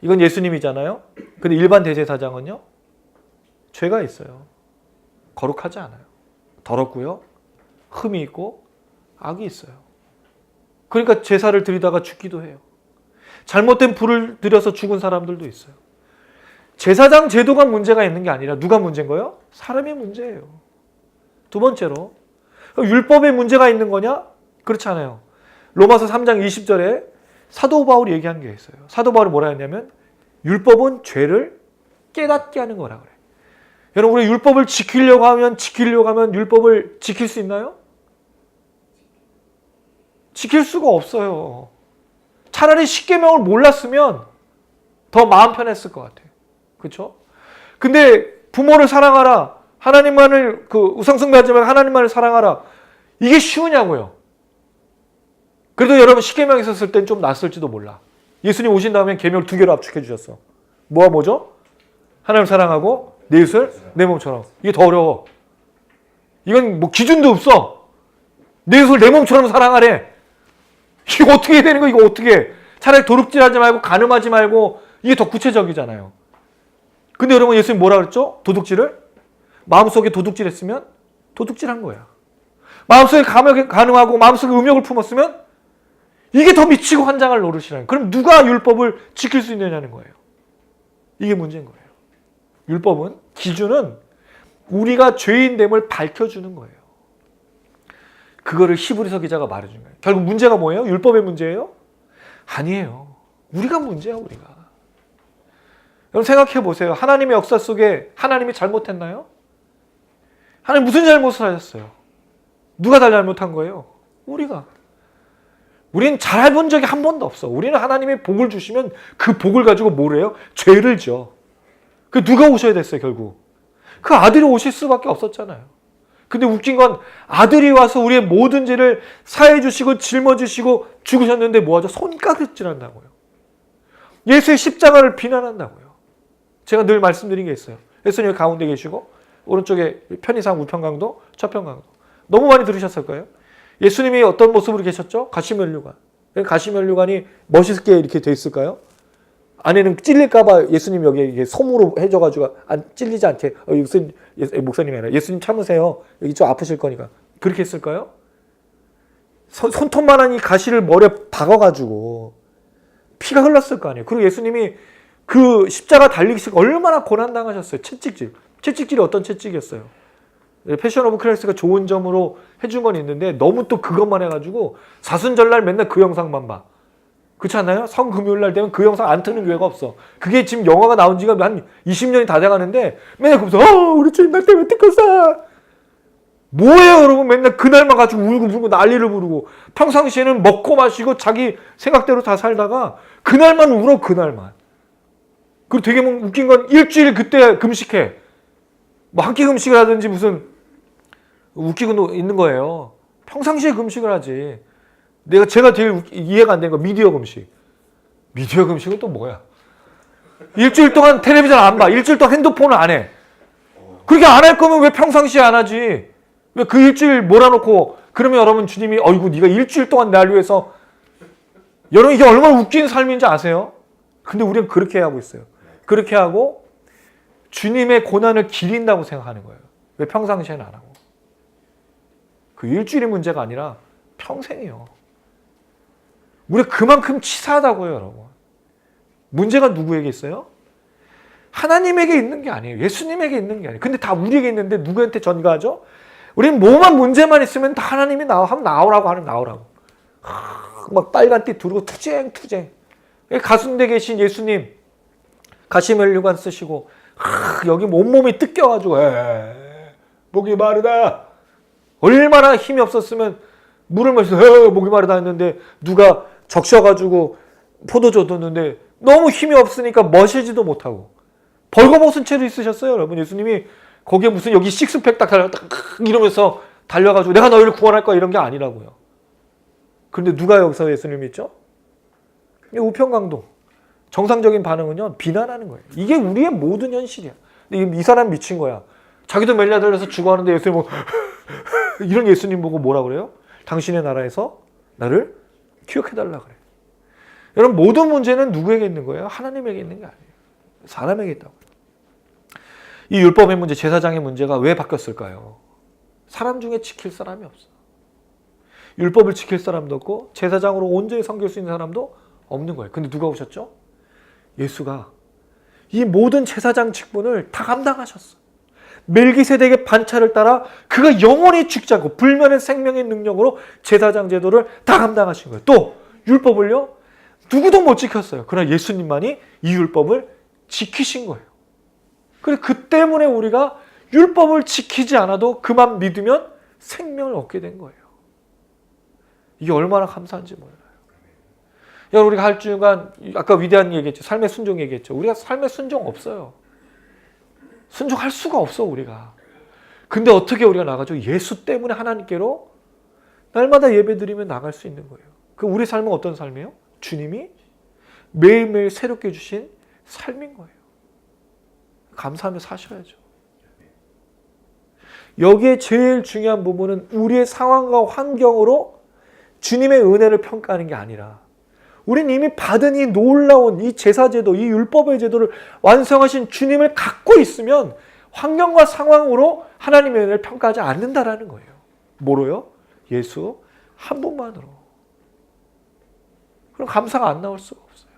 S1: 이건 예수님이잖아요. 근데 일반 대제사장은요. 죄가 있어요. 거룩하지 않아요. 더럽고요. 흠이 있고 악이 있어요. 그러니까 제사를 드리다가 죽기도 해요. 잘못된 불을 들여서 죽은 사람들도 있어요. 제사장 제도가 문제가 있는 게 아니라 누가 문제인 거예요? 사람이 문제예요. 두 번째로 율법에 문제가 있는 거냐? 그렇지 않아요. 로마서 3장 20절에 사도 바울이 얘기한 게 있어요. 사도 바울이 뭐라 했냐면 율법은 죄를 깨닫게 하는 거라 그래요. 여러분 우리 율법을 지키려고 하면 율법을 지킬 수 있나요? 지킬 수가 없어요. 차라리 십계명을 몰랐으면 더 마음 편했을 것 같아요. 그렇죠? 근데 부모를 사랑하라. 하나님만을 우상숭배하지 말고 하나님만을 사랑하라. 이게 쉬우냐고요. 그래도 여러분 십계명 있었을 땐 좀 낫을지도 몰라. 예수님 오신 다음에 계명 2개로 압축해 주셨어. 뭐와 뭐죠? 하나님 사랑하고 내 이웃을 내 몸처럼. 이게 더 어려워. 이건 뭐 기준도 없어. 내 이웃을 내 몸처럼 사랑하래. 이거 어떻게 해야 되는 거? 이거 어떻게 해? 차라리 도둑질하지 말고 간음하지 말고 이게 더 구체적이잖아요. 근데 여러분 예수님 뭐라 그랬죠? 도둑질을? 마음속에 도둑질했으면 도둑질한 거야. 마음속에 간음하고 마음속에 음욕을 품었으면 이게 더 미치고 환장할 노릇이라는. 그럼 누가 율법을 지킬 수 있느냐는 거예요. 이게 문제인 거예요. 율법은 기준은 우리가 죄인됨을 밝혀주는 거예요. 그거를 히브리서 기자가 말해준 거예요. 결국 문제가 뭐예요? 율법의 문제예요? 아니에요. 우리가 문제야, 우리가. 여러분 생각해 보세요. 하나님의 역사 속에 하나님이 잘못했나요? 하나님 무슨 잘못을 하셨어요? 누가 다 잘못한 거예요? 우리가. 우리는 잘해본 적이 한 번도 없어. 우리는 하나님의 복을 주시면 그 복을 가지고 뭘 해요? 죄를 져. 그 누가 오셔야 됐어요, 결국? 그 아들이 오실 수밖에 없었잖아요. 근데 웃긴 건 아들이 와서 우리의 모든 죄를 사해 주시고 짊어지시고 죽으셨는데 뭐하죠? 손가락질한다고요. 예수의 십자가를 비난한다고요. 제가 늘 말씀드린 게 있어요. 예수님 가운데 계시고 오른쪽에 편의상 우편강도 좌편강도 너무 많이 들으셨을 거예요. 예수님이 어떤 모습으로 계셨죠? 가시면류관. 가시면류관이 멋있게 이렇게 돼 있을까요? 안에는 찔릴까봐 예수님 여기에 이게 솜으로 해줘가지고 찔리지 않게 목사님이 아니라 예수님 참으세요. 여기 좀 아프실 거니까. 그렇게 했을까요? 손톱만한 이 가시를 머리에 박아가지고 피가 흘렀을 거 아니에요. 그리고 예수님이 그 십자가 달리기식 얼마나 고난당하셨어요. 채찍질. 채찍질이 어떤 채찍이었어요? 패션 오브 크라이스트가 좋은 점으로 해준 건 있는데 너무 또 그것만 해가지고 사순절날 맨날 그 영상만 봐. 그렇지 않나요? 성금요일날 되면 그 영상 안 트는 교회가 없어. 그게 지금 영화가 나온 지가 한 20년이 다 돼가는데 맨날 그러면서 우리 주님 날 때문에 특허사. 뭐예요 여러분? 맨날 그날만 가지고 울고 불고 난리를 부르고 평상시에는 먹고 마시고 자기 생각대로 다 살다가 그날만 울어 그날만. 그리고 되게 웃긴 건 일주일 그때 금식해. 뭐 한 끼 금식을 하든지 무슨 웃기고 있는 거예요. 평상시에 금식을 하지. 제가 제일 이해가 안 되는 거 미디어 금식. 미디어 금식은 또 뭐야? 일주일 동안 텔레비전 안 봐. 일주일 동안 핸드폰을 안 해. 그렇게 안 할 거면 왜 평상시에 안 하지? 왜 그 일주일 몰아놓고 그러면 여러분 주님이 어이구 네가 일주일 동안 날 위해서 여러분 이게 얼마나 웃긴 삶인지 아세요? 근데 우리는 그렇게 하고 있어요. 그렇게 하고 주님의 고난을 기린다고 생각하는 거예요. 왜 평상시에는 안 하고? 그 일주일이 문제가 아니라 평생이요. 우리가 그만큼 치사하다고요, 여러분. 문제가 누구에게 있어요? 하나님에게 있는 게 아니에요. 예수님에게 있는 게 아니에요. 근데 다 우리에게 있는데 누구한테 전가하죠? 우리는 뭐만 문제만 있으면 다 하나님이 하면 나오라고 하는 나오라고. 막 빨간띠 두르고 투쟁. 가운데 계신 예수님 가시면류관 쓰시고 여기 온몸이 뜯겨가지고 목이 마르다. 얼마나 힘이 없었으면 물을 마셔서 목이 마르다 했는데 누가 적셔가지고 포도주 뒀는데 너무 힘이 없으니까 마시지도 못하고 벌거벗은 채로 있으셨어요. 여러분 예수님이 거기에 무슨 여기 식스팩 딱 이러면서 달려가지고 내가 너희를 구원할 거야 이런 게 아니라고요. 그런데 누가 여기서 예수님을 믿죠? 우편강도. 정상적인 반응은요 비난하는 거예요. 이게 우리의 모든 현실이야. 근데 이 사람 미친 거야. 자기도 멜리아들에서 죽어하는데 예수님 보고 이런 예수님 보고 뭐라 그래요? 당신의 나라에서 나를 기억해달라 그래. 여러분 모든 문제는 누구에게 있는 거예요? 하나님에게 있는 게 아니에요. 사람에게 있다고요. 이 율법의 문제, 제사장의 문제가 왜 바뀌었을까요? 사람 중에 지킬 사람이 없어. 율법을 지킬 사람도 없고 제사장으로 온전히 섬길 수 있는 사람도 없는 거예요. 근데 누가 오셨죠? 예수가 이 모든 제사장 직분을 다 감당하셨어. 멜기세덱의 반차를 따라 그가 영원히 죽지 않고 불멸의 생명의 능력으로 제사장 제도를 다 감당하신 거예요. 또 율법을요 누구도 못 지켰어요. 그러나 예수님만이 이 율법을 지키신 거예요. 그래서 그 때문에 우리가 율법을 지키지 않아도 그만 믿으면 생명을 얻게 된 거예요. 이게 얼마나 감사한지 몰라요. 여러분 우리가 할 주간 아까 위대한 얘기했죠. 삶의 순종 얘기했죠. 우리가 삶의 순종 없어요. 순종할 수가 없어 우리가. 근데 어떻게 우리가 나가죠? 예수 때문에 하나님께로 날마다 예배드리며 나갈 수 있는 거예요. 그 우리 삶은 어떤 삶이에요? 주님이 매일매일 새롭게 주신 삶인 거예요. 감사하며 사셔야죠. 여기에 제일 중요한 부분은 우리의 상황과 환경으로 주님의 은혜를 평가하는 게 아니라 우리는 이미 받은 이 놀라운 이 제사제도, 이 율법의 제도를 완성하신 주님을 갖고 있으면 환경과 상황으로 하나님의 은혜를 평가하지 않는다라는 거예요. 뭐로요? 예수 한 분만으로. 그럼 감사가 안 나올 수가 없어요.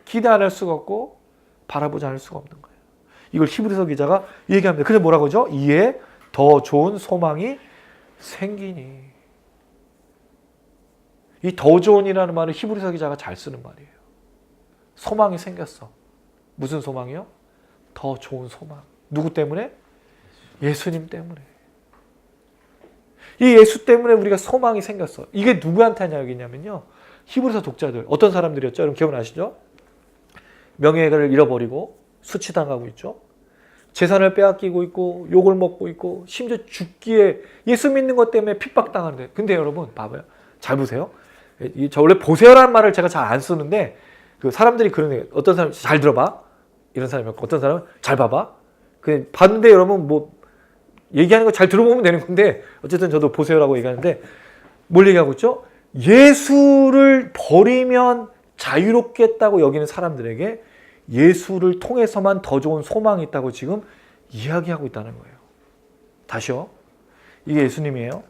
S1: 기대 안 할 수가 없고 바라보지 않을 수가 없는 거예요. 이걸 히브리서 기자가 얘기합니다. 그래서 뭐라고 하죠? 이에 더 좋은 소망이 생기니. 이 더 좋은이라는 말은 히브리서 기자가 잘 쓰는 말이에요. 소망이 생겼어. 무슨 소망이요? 더 좋은 소망. 누구 때문에? 예수님 때문에. 이 예수 때문에 우리가 소망이 생겼어. 이게 누구한테 하냐 여기냐면요. 히브리서 독자들. 어떤 사람들이었죠? 여러분 기억나시죠? 명예를 잃어버리고 수치당하고 있죠. 재산을 빼앗기고 있고 욕을 먹고 있고 심지어 죽기에 예수 믿는 것 때문에 핍박당하는데 근데 여러분 봐봐요. 잘 보세요. 저 원래 보세요라는 말을 제가 잘 안 쓰는데 그 사람들이 그런 애 어떤 사람 잘 들어봐 이런 사람이었고 어떤 사람은 잘 봐봐 그 봤는데 여러분 뭐 얘기하는 거 잘 들어보면 되는 건데 어쨌든 저도 보세요라고 얘기하는데 뭘 얘기하고 있죠? 예수를 버리면 자유롭겠다고 여기는 사람들에게 예수를 통해서만 더 좋은 소망이 있다고 지금 이야기하고 있다는 거예요. 다시요. 이게 예수님이에요.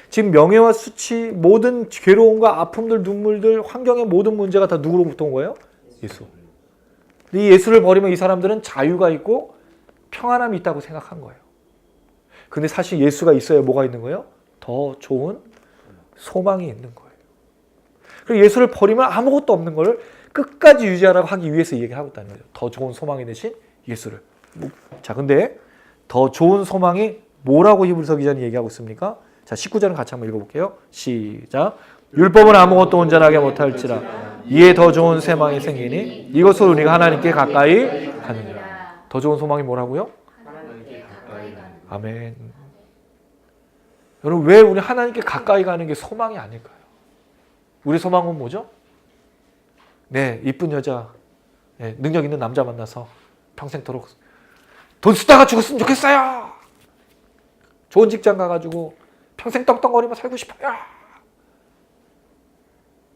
S1: 지금 명예와 수치, 모든 괴로움과 아픔들, 눈물들, 환경의 모든 문제가 다 누구로부터 온 거예요? 예수. 이 예수를 버리면 이 사람들은 자유가 있고 평안함이 있다고 생각한 거예요. 근데 사실 예수가 있어야 뭐가 있는 거예요? 더 좋은 소망이 있는 거예요. 그리고 예수를 버리면 아무것도 없는 걸 끝까지 유지하라고 하기 위해서 얘기하고 있다는 거예요. 더 좋은 소망이 되신 예수를. 자, 근데 더 좋은 소망이 뭐라고 히브리서 기자는 얘기하고 있습니까? 자, 19절은 같이 한번 읽어볼게요. 시작. 율법은 아무것도 온전하게 못할지라 이에 더 좋은 소망이 생기니 이것으로 우리가 하나님께 가까이 가느니라. 더 좋은 소망이 뭐라고요?
S2: 하나님께 가까이 가는
S1: 아멘. 여러분 왜 우리 하나님께 가까이 가는 게 소망이 아닐까요? 우리 소망은 뭐죠? 네, 이쁜 여자, 네, 능력 있는 남자 만나서 평생토록 돈 쓰다가 죽었으면 좋겠어요. 좋은 직장 가가지고 평생 떡떡거리며 살고 싶어요.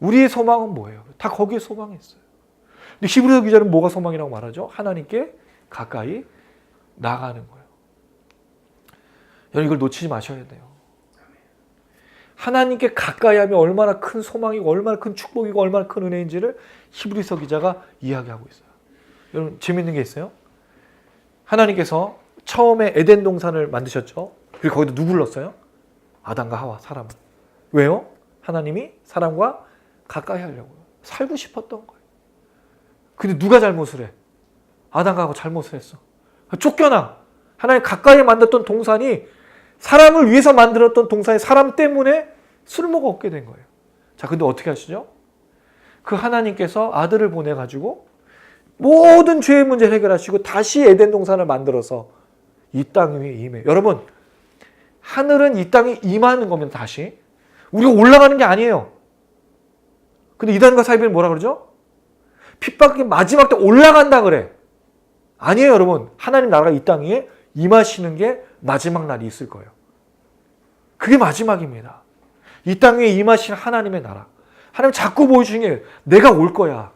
S1: 우리의 소망은 뭐예요? 다 거기에 소망이 있어요. 근데 히브리서 기자는 뭐가 소망이라고 말하죠? 하나님께 가까이 나가는 거예요. 여러분 이걸 놓치지 마셔야 돼요. 하나님께 가까이 하면 얼마나 큰 소망이고 얼마나 큰 축복이고 얼마나 큰 은혜인지를 히브리서 기자가 이야기하고 있어요. 여러분 재밌는 게 있어요. 하나님께서 처음에 에덴 동산을 만드셨죠. 그리고 거기다 누구를 넣었어요? 아담과 하와, 사람을. 왜요? 하나님이 사람과 가까이 하려고요. 살고 싶었던 거예요. 근데 누가 잘못을 해? 아담과 하와가 잘못을 했어. 쫓겨나. 하나님 가까이 만들었던 동산이 사람을 위해서 만들었던 동산이 사람 때문에 쓸모가 없게 된 거예요. 자, 근데 어떻게 하시죠? 그 하나님께서 아들을 보내가지고 모든 죄의 문제를 해결하시고 다시 에덴 동산을 만들어서 이 땅 위에 임해. 여러분, 하늘은 이 땅에 임하는 겁니다. 다시. 우리가 올라가는 게 아니에요. 근데 이단과 사이비는 뭐라 그러죠? 핍박이 마지막 때 올라간다 그래. 아니에요, 여러분. 하나님 나라가 이 땅 위에 임하시는 게 마지막 날이 있을 거예요. 그게 마지막입니다. 이 땅 위에 임하시는 하나님의 나라. 하나님 자꾸 보여주신 게 내가 올 거야.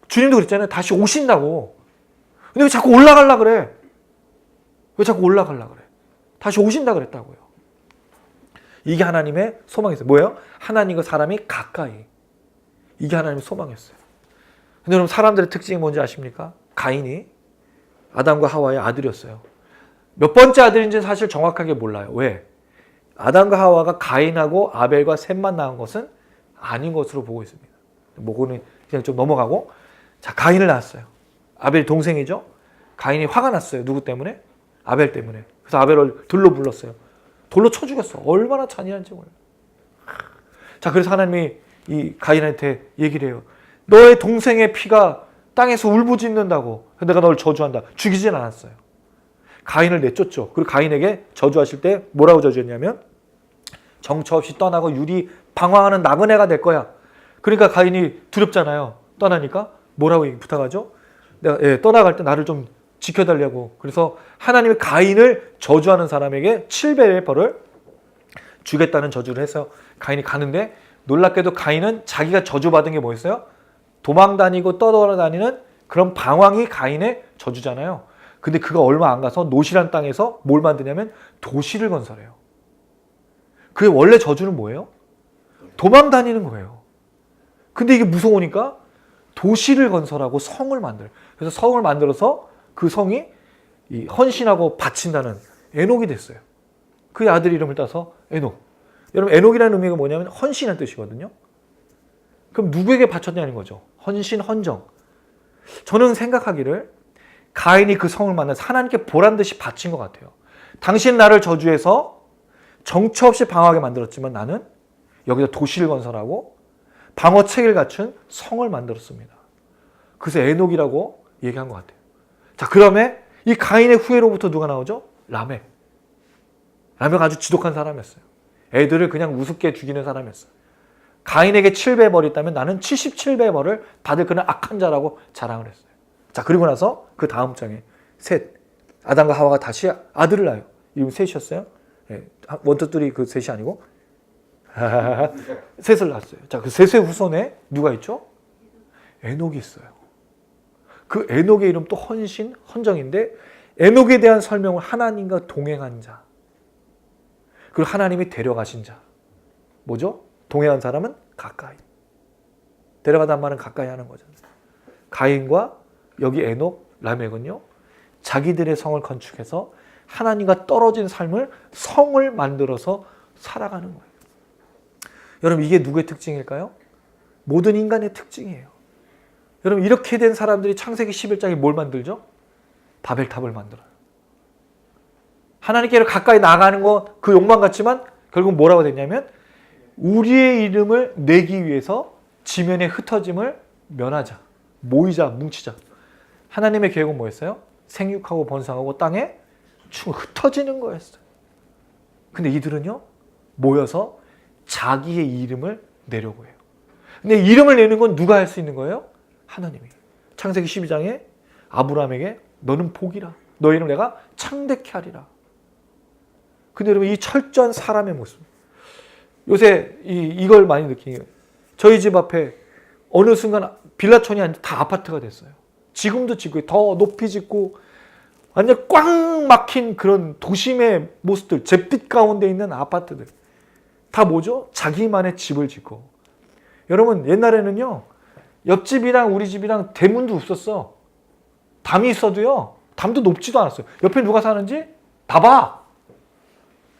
S1: 주님도 그랬잖아요. 다시 오신다고. 근데 왜 자꾸 올라가려 그래? 왜 자꾸 올라가려 그래? 다시 오신다 그랬다고요. 이게 하나님의 소망이었어요. 뭐예요? 하나님과 사람이 가까이. 이게 하나님의 소망이었어요. 근데 여러분 사람들의 특징이 뭔지 아십니까? 가인이 아담과 하와의 아들이었어요. 몇 번째 아들인지는 사실 정확하게 몰라요. 왜? 아담과 하와가 가인하고 아벨과 셋만 낳은 것은 아닌 것으로 보고 있습니다. 뭐고는 그냥 좀 넘어가고, 자, 가인을 낳았어요. 아벨이 동생이죠. 가인이 화가 났어요. 누구 때문에? 아벨 때문에. 그래서 아벨을 돌로 불렀어요. 돌로 쳐 죽였어. 얼마나 잔인한지 몰라요. 자, 그래서 하나님이 이 가인한테 얘기를 해요. 너의 동생의 피가 땅에서 울부짖는다고. 내가 너를 저주한다. 죽이진 않았어요. 가인을 내쫓죠. 그리고 가인에게 저주하실 때 뭐라고 저주했냐면 정처 없이 떠나고 유리 방황하는 나그네가 될 거야. 그러니까 가인이 두렵잖아요. 떠나니까 뭐라고 부탁하죠? 내가 떠나갈 때 나를 좀 지켜달라고. 그래서 하나님이 가인을 저주하는 사람에게 7배의 벌을 주겠다는 저주를 해서 가인이 가는데, 놀랍게도 가인은 자기가 저주받은 게 뭐였어요? 도망다니고 떠돌아다니는 그런 방황이 가인의 저주잖아요. 근데 그가 얼마 안 가서 노시란 땅에서 뭘 만드냐면 도시를 건설해요. 그의 원래 저주는 뭐예요? 도망다니는 거예요. 근데 이게 무서우니까 도시를 건설하고 성을 만들어요. 그래서 성을 만들어서 그 성이 이 헌신하고 바친다는 에녹이 됐어요. 그의 아들 이름을 따서 에녹. 여러분 에녹이라는 의미가 뭐냐면 헌신한 뜻이거든요. 그럼 누구에게 바쳤냐는 거죠. 헌신, 헌정. 저는 생각하기를 가인이 그 성을 만나서 하나님께 보란 듯이 바친 것 같아요. 당신 나를 저주해서 정처 없이 방황하게 만들었지만 나는 여기서 도시를 건설하고 방어책을 갖춘 성을 만들었습니다. 그래서 에녹이라고 얘기한 것 같아요. 자, 그러면 이 가인의 후예로부터 누가 나오죠? 라멕. 라멕 아주 지독한 사람이었어요. 애들을 그냥 우습게 죽이는 사람이었어요. 가인에게 7배 벌이 있다면 나는 77배 벌을 받을 그는 악한 자라고 자랑을 했어요. 자, 그리고 나서 그 다음 장에 셋. 아담과 하와가 다시 아들을 낳아요. 이름 셋이었어요. 네, 원투쓰리 그 셋이 아니고 셋을 낳았어요. 자, 그 셋의 후손에 누가 있죠? 에녹이 있어요. 그 에녹의 이름 또 헌신, 헌정인데 에녹에 대한 설명을 하나님과 동행한 자. 그리고 하나님이 데려가신 자. 뭐죠? 동행한 사람은 가까이. 데려가단 말은 가까이 하는 거잖아요. 가인과 여기 에녹, 라멕은요. 자기들의 성을 건축해서 하나님과 떨어진 삶을 성을 만들어서 살아가는 거예요. 여러분 이게 누구의 특징일까요? 모든 인간의 특징이에요. 여러분 이렇게 된 사람들이 창세기 11장에 뭘 만들죠? 바벨탑을 만들어요. 하나님께로 가까이 나가는 거 그 욕망 같지만 결국 뭐라고 됐냐면 우리의 이름을 내기 위해서 지면의 흩어짐을 면하자. 모이자, 뭉치자. 하나님의 계획은 뭐였어요? 생육하고 번성하고 땅에 흩어지는 거였어요. 근데 이들은요, 모여서 자기의 이름을 내려고 해요. 근데 이름을 내는 건 누가 할 수 있는 거예요? 하나님이. 창세기 12장에 아브라함에게 너는 복이라. 너 이름 내가 창대케 하리라. 근데 여러분 이 철저한 사람의 모습. 요새 이걸 많이 느끼는 거예요. 저희 집 앞에 어느 순간 빌라촌이 아니라 다 아파트가 됐어요. 지금도 짓고 더 높이 짓고 완전 꽉 막힌 그런 도심의 모습들, 잿빛 가운데 있는 아파트들. 다 뭐죠? 자기만의 집을 짓고. 여러분 옛날에는요. 옆집이랑 우리 집이랑 대문도 없었어. 담이 있어도요. 담도 높지도 않았어요. 옆에 누가 사는지 봐봐.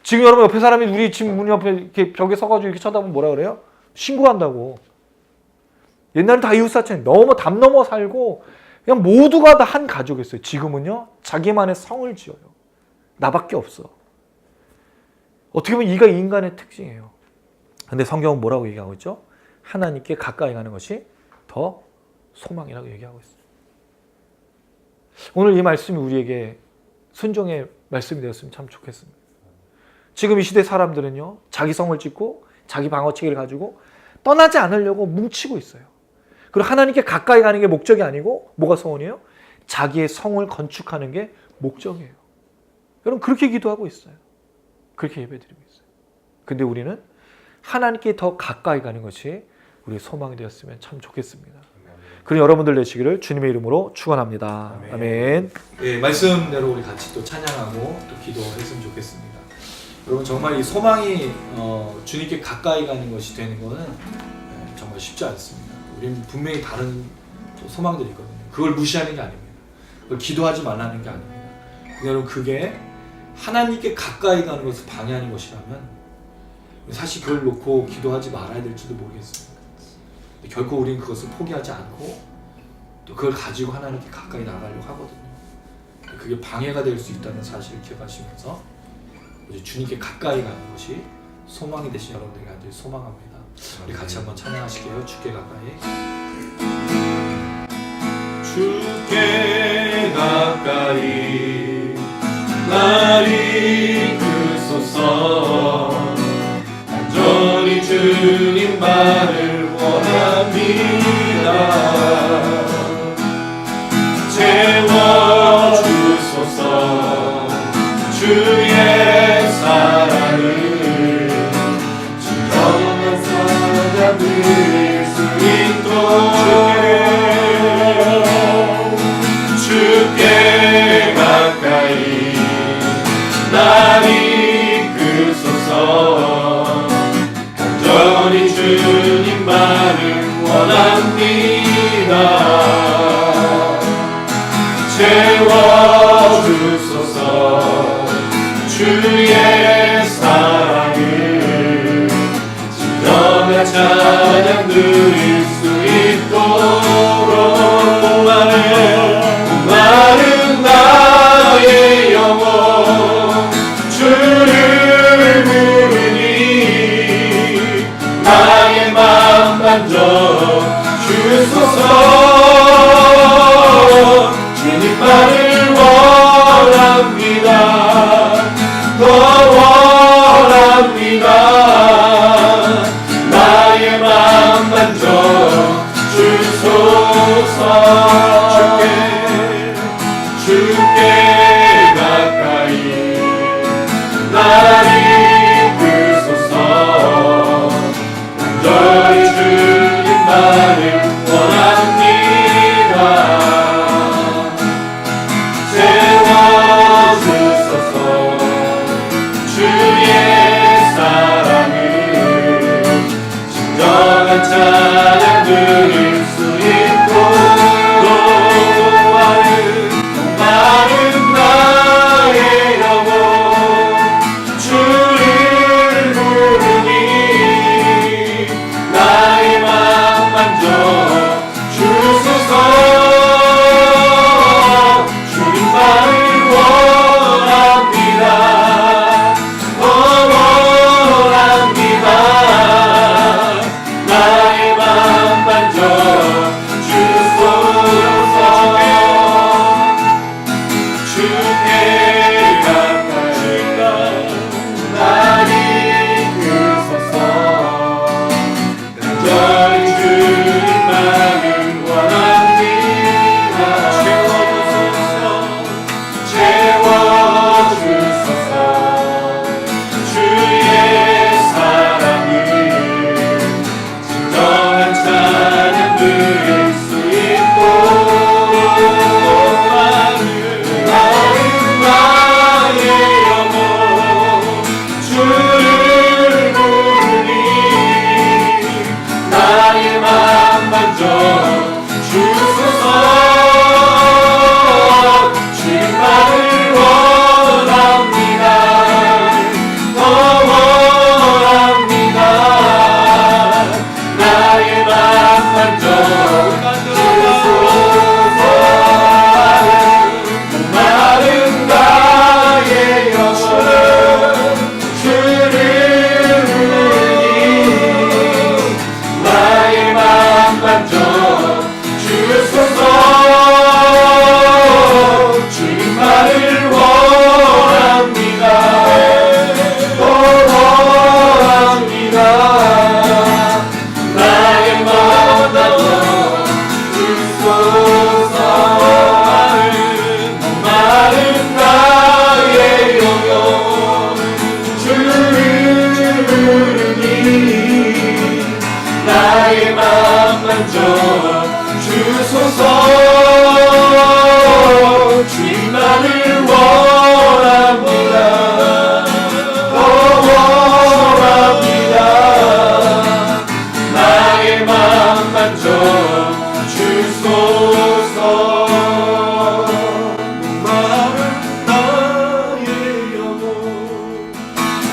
S1: 지금 여러분 옆에 사람이 우리 집 문 옆에 이렇게 벽에 서가지고 이렇게 쳐다보면 뭐라 그래요? 신고한다고. 옛날엔 다 이웃사촌 너무 담 넘어 살고 그냥 모두가 다 한 가족이었어요. 지금은요. 자기만의 성을 지어요. 나밖에 없어. 어떻게 보면 이가 인간의 특징이에요. 근데 성경은 뭐라고 얘기하고 있죠? 하나님께 가까이 가는 것이 더 소망이라고 얘기하고 있어요. 오늘 이 말씀이 우리에게 순종의 말씀이 되었으면 참 좋겠습니다. 지금 이 시대 사람들은요. 자기 성을 짓고 자기 방어체계를 가지고 떠나지 않으려고 뭉치고 있어요. 그리고 하나님께 가까이 가는 게 목적이 아니고 뭐가 소원이에요? 자기의 성을 건축하는 게 목적이에요. 여러분 그렇게 기도하고 있어요. 그렇게 예배드리고 있어요. 근데 우리는 하나님께 더 가까이 가는 것이 우리의 소망이 되었으면 참 좋겠습니다. 그런 여러분들 되시기를 주님의 이름으로 축원합니다. 아멘. 예, 말씀대로 우리 같이 또 찬양하고 또 기도했으면 좋겠습니다. 여러분 정말 이 소망이 주님께 가까이 가는 것이 되는 것은 정말 쉽지 않습니다. 우리는 분명히 다른 소망들이 있거든요. 그걸 무시하는 게 아닙니다. 그걸 기도하지 말라는 게 아닙니다. 근데 여러분 그게 하나님께 가까이 가는 것을 방해하는 것이라면 사실 그걸 놓고 기도하지 말아야 될지도 모르겠습니다. 결코 우리는 그것을 포기하지 않고 또 그걸 가지고 하나님께 가까이 나가려고 하거든요. 그게 방해가 될 수 있다는 사실을 기억하시면서 이제 주님께 가까이 가는 것이 소망이 되신 여러분들이 간절히 소망합니다. 우리 같이 한번 찬양하실게요. 주께 가까이.
S3: 주께 가까이 날 이끄소서. 간절히 주님 말을 원합니다. 채워주소서. 주의 사랑을 진정한 사랑 누릴 수 있도록 주께 가까이 날 이끄소서. 간절히 주님 말을 원합니다. 채워주소서. 주의 사랑을 진정한 찬양 드릴 수 있도록 목마른 나의 영혼 주를 부르니 나의 맘 만져 주소서. 주님 말을 나를 이끌소서. 간절히 주님만을 원합니다. 채워주소서. 주의 사랑을 진정한 찬양 드릴 수 있도록 목마른 나의 영혼 주를 부르니 나의 맘 만져 주소서. 주님만을 원합니다. 원합니다. 나의 맘 만져 주소서. 주께 가까이가 나를 이끌소서. 간절히 주님만을 원합니다. 채워주소서. 주의 사랑을 진정한 찬양 드릴 수 있도록 나의 영혼 주를 부르니 나의 맘 만져 주소서. 주님만을 원합니다. 원합니다. 나의 맘 만져 주소서. 목마른 나의 영혼 주를 부르니 나의 맘 만져 주소서. 주님만을 원합니다. 원합니다. 나의 맘 만져 주소서. 목마른 나의 영혼 주를 부르니 나의 맘 만져 주소서. 주님만을 원합니다. 원합니다. 나의 맘 만져 주소서. 목마른 나의 영혼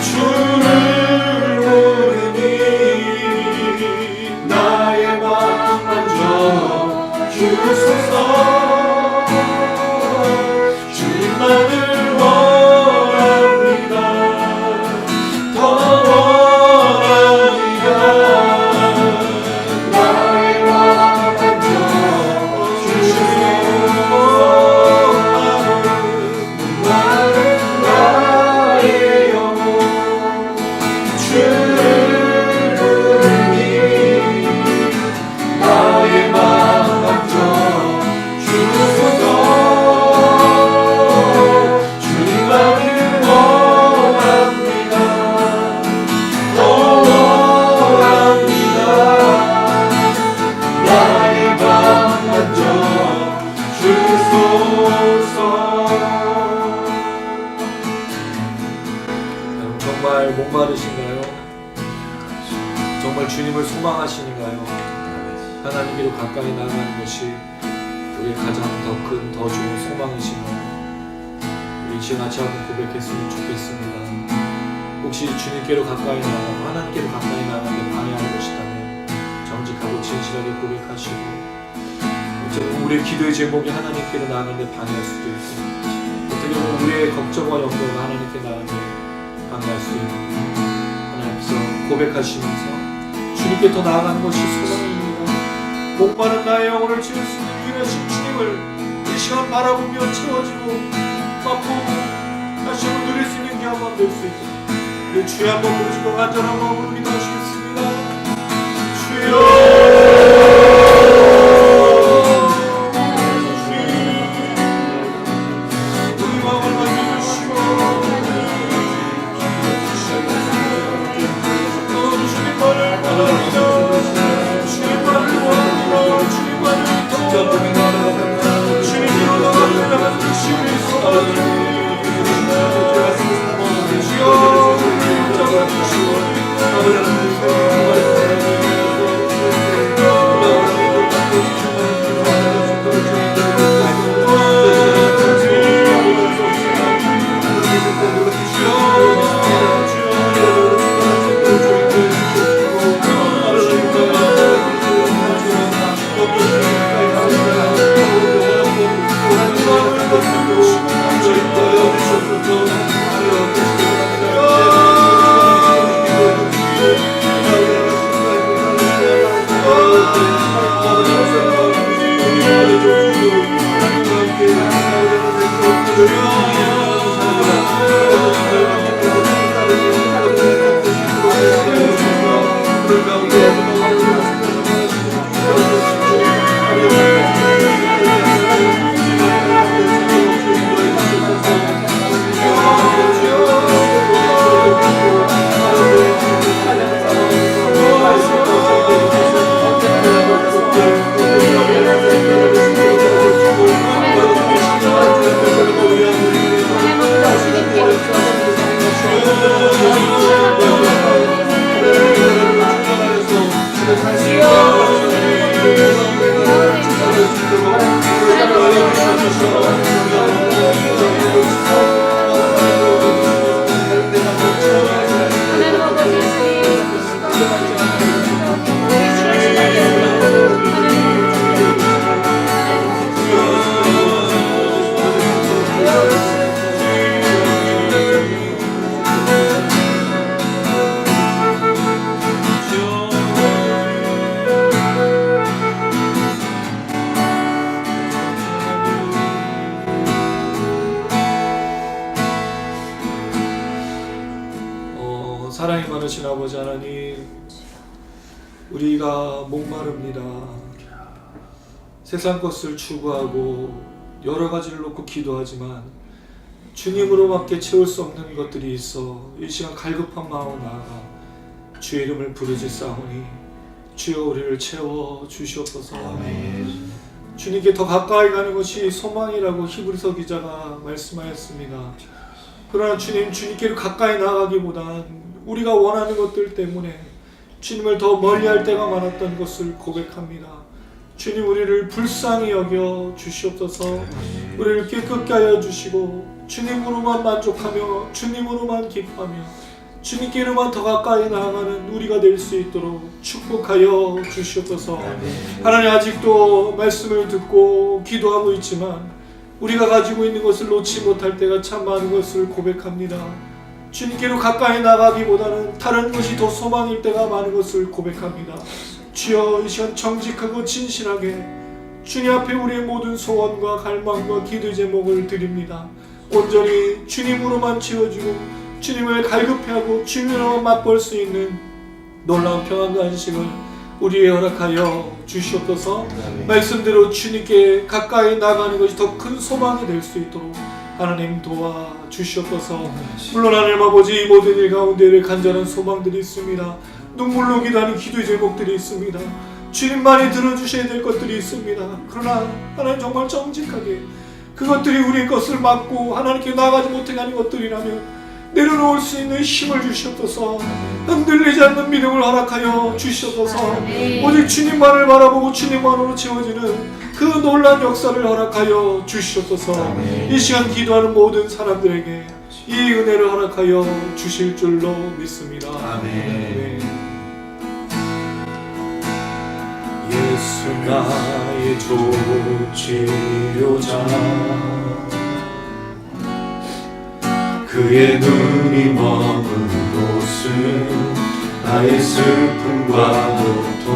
S3: 주를 부르니 나의 맘 만져 주소서. 주님만을 원합니다. 더 원합니다. 나의 맘 만져 주소서. 목마른 나의 영혼 주를 부르니 나의 맘 만져 주소서. 주님만을 원합니다. 더 원합니다. 나의 맘 만져 주소서.
S1: 여러분 정말 목마르신가요? 정말 주님을 소망하시는가요? 하나님께로 가까이 나아가는 것이 우리의 가장 더 큰, 더 좋은 소망이신가요? 우리 지금 같이 한번 고백했으면 좋겠습니다. 혹시 주님께로 가까이 나아가고 하나님께로 가까이 나아가는 데 방해하는 것이라면 정직하고 진실하게 고백하시고, 어쩌면 우리의 기도의 제목이 하나님께로 나아가는 데 방해할 수도 있고, 어떻게 보면 우리의 걱정과 염려가 하나님께 나아가는 데 방해할 수 있고, 하나님 앞에서 고백하시면서 주님께 더 나아가는 것이 소망입니다. 목마른 나의 영혼을 채울 수 있는 유일하신 주님을 이 시간 바라보며 채워지고 맛보고 다시 한번 누릴 수 있는 기회만 될 수 있도록 우리 주여 한번 부르시고 간절한 마음으로 기도하시겠습니다. 우리 마음을 만져주시고 사랑이 많으신 아버지 하나님, 우리가 목마릅니다. 세상 것을 추구하고 여러 가지를 놓고 기도하지만 주님으로밖에 채울 수 없는 것들이 있어 이 시간 갈급한 마음으로 나아가 주의 이름을 부르짖사오니 주여 우리를 채워 주시옵소서. 주님께 더 가까이 가는 것이 소망이라고 히브리서 기자가 말씀하였습니다. 그러나 주님께로 가까이 나아가기보단 우리가 원하는 것들 때문에 주님을 더 멀리할 때가 많았던 것을 고백합니다. 주님, 우리를 불쌍히 여겨 주시옵소서. 우리를 깨끗게 하여 주시고 주님으로만 만족하며 주님으로만 기뻐하며 주님께로만 더 가까이 나아가는 우리가 될 수 있도록 축복하여 주시옵소서. 하나님, 아직도 말씀을 듣고 기도하고 있지만 우리가 가지고 있는 것을 놓지 못할 때가 참 많은 것을 고백합니다. 주님께로 가까이 나가기보다는 다른 것이 더 소망일 때가 많은 것을 고백합니다. 주여, 이 시간 정직하고 진실하게 주님 앞에 우리의 모든 소원과 갈망과 기도 제목을 드립니다. 온전히 주님으로만 채워주고 주님을 갈급해하고 주님으로만 맛볼 수 있는 놀라운 평안과 안식을 우리에 허락하여 주시옵소서. 말씀대로 주님께 가까이 나가는 것이 더 큰 소망이 될 수 있도록 하나님 도와 주시옵소서. 물론 하나님 아버지, 이 모든 일 가운데 간절한 소망들이 있습니다. 눈물로 기도하는 기도 제목들이 있습니다. 주님만이 들어주셔야 될 것들이 있습니다. 그러나 하나님, 정말 정직하게 그것들이 우리의 것을 막고 하나님께 나가지 못해 가는 것들이라면 내려놓을 수 있는 힘을 주시옵소서. 흔들리지 않는 믿음을 허락하여 주시옵소서. 오직 주님만을 바라보고 주님만으로 채워지는 그 놀라운 역사를 허락하여 주시옵소서. 이 시간 기도하는 모든 사람들에게 이 은혜를 허락하여 주실 줄로 믿습니다. 아멘. 예수 나의 조치료자, 그의 눈이 머문 곳은 나의 슬픔과 고통,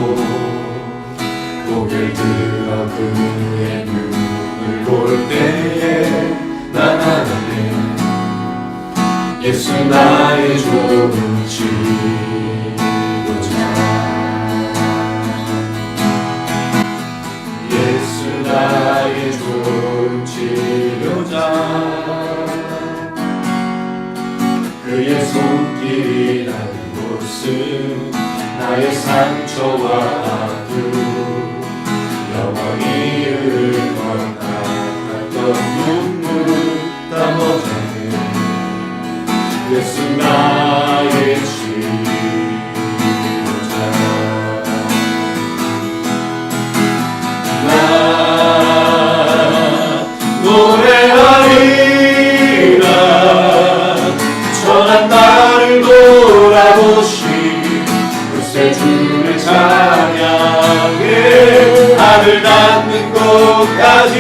S1: 고개를 들어 그의 눈을 볼 때에 난 알아내 예수 나의 좋은 치료자. 예수 나의 좋은 치료자, 그의 손길이 닿은 곳은 나의 상처와 아픔, 영원히 흘러 나갔던 눈물 다 멎어내 예수 나의 치료자. 나 노래하리라 전한 나를 돌아보시 그새 주를 찬양해 하늘 닿는 곳까지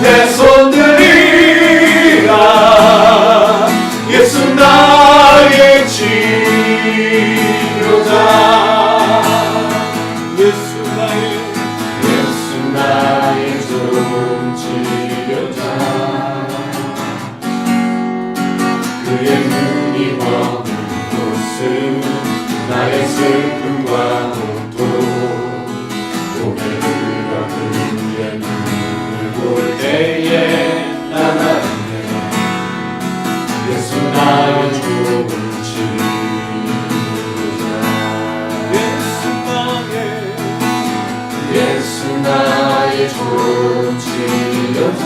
S1: 내 손 들이라 예수 나의 치료자. 예수 나의 좋은 치료자, 그의 눈이 머문 곳은 나의 슬픔과 고통, 고개를 들어 그의 눈을 볼 때에 난 알았네 예수 나의 좋은 치료자. 예수 나의 좋은 치료자,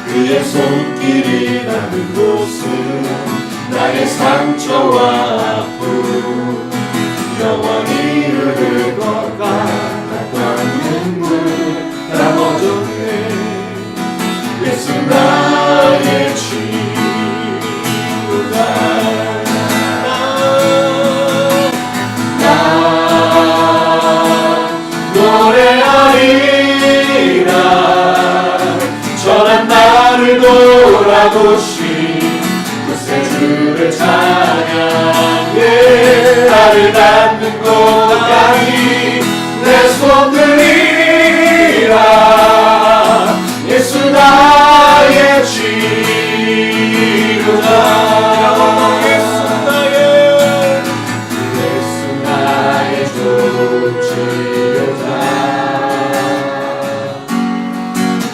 S1: 그의 손
S3: 손길이 닿는 곳은 나의 상처와 아픔 영원히 흐를 것 같았던 눈물 다 멎었네. 예수 나의 치유다. 나 노래하리라 전한 나를 돌아보신 구세주를 찬양해. 나를 닿는 곳까지 내 손 들이라. 예수 나의 치유다. 예수 나의 조치유다.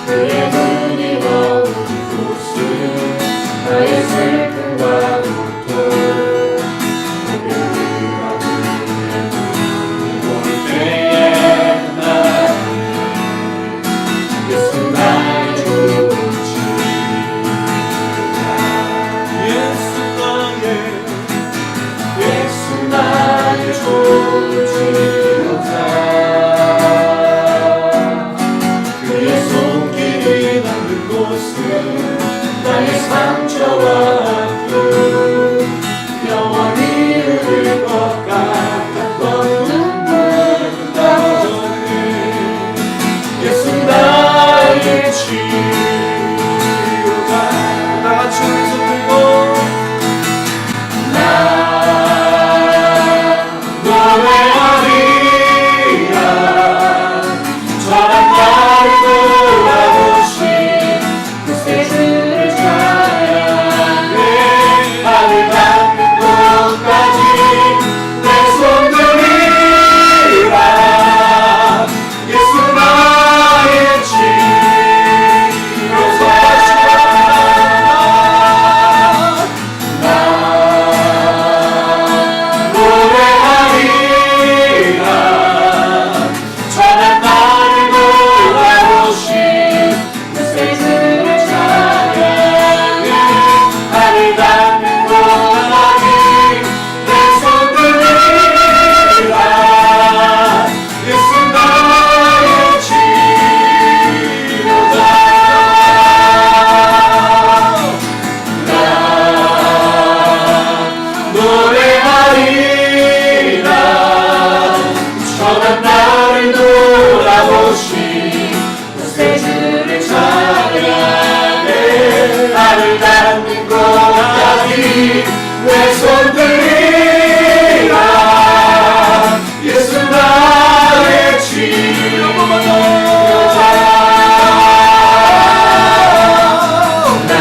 S3: 그의 눈이 머문 곳은 나의 슬픔과 고통 고백이라 올 때에 나 예수 나의 조치유다. 예수 나의 조치유다. 그의 손길이 닿는 곳은 나의 상처와 아픔 영원히 흐를 것 같았던 눈물 다 젖네. 예수 나의 치유다. 다같이 우리 손 들고 나 노래하리라 전한 나를 돌아보신 구세주를 찬양해. 나를 닿는 곳까지 내 손 들이라. 예수 나의 치유다. 나 노래하리라 전한 나를 돌아보신 구세주를 찬양해. 나를 닿는 곳까지 내 손 들이라. 예수 나의 치유다. 나 노래하리라 전한 나를 돌아보신 구세주를 찬양해. 나를 닿는 곳까지 내 손 들이라. 예수 나의 치유다. 나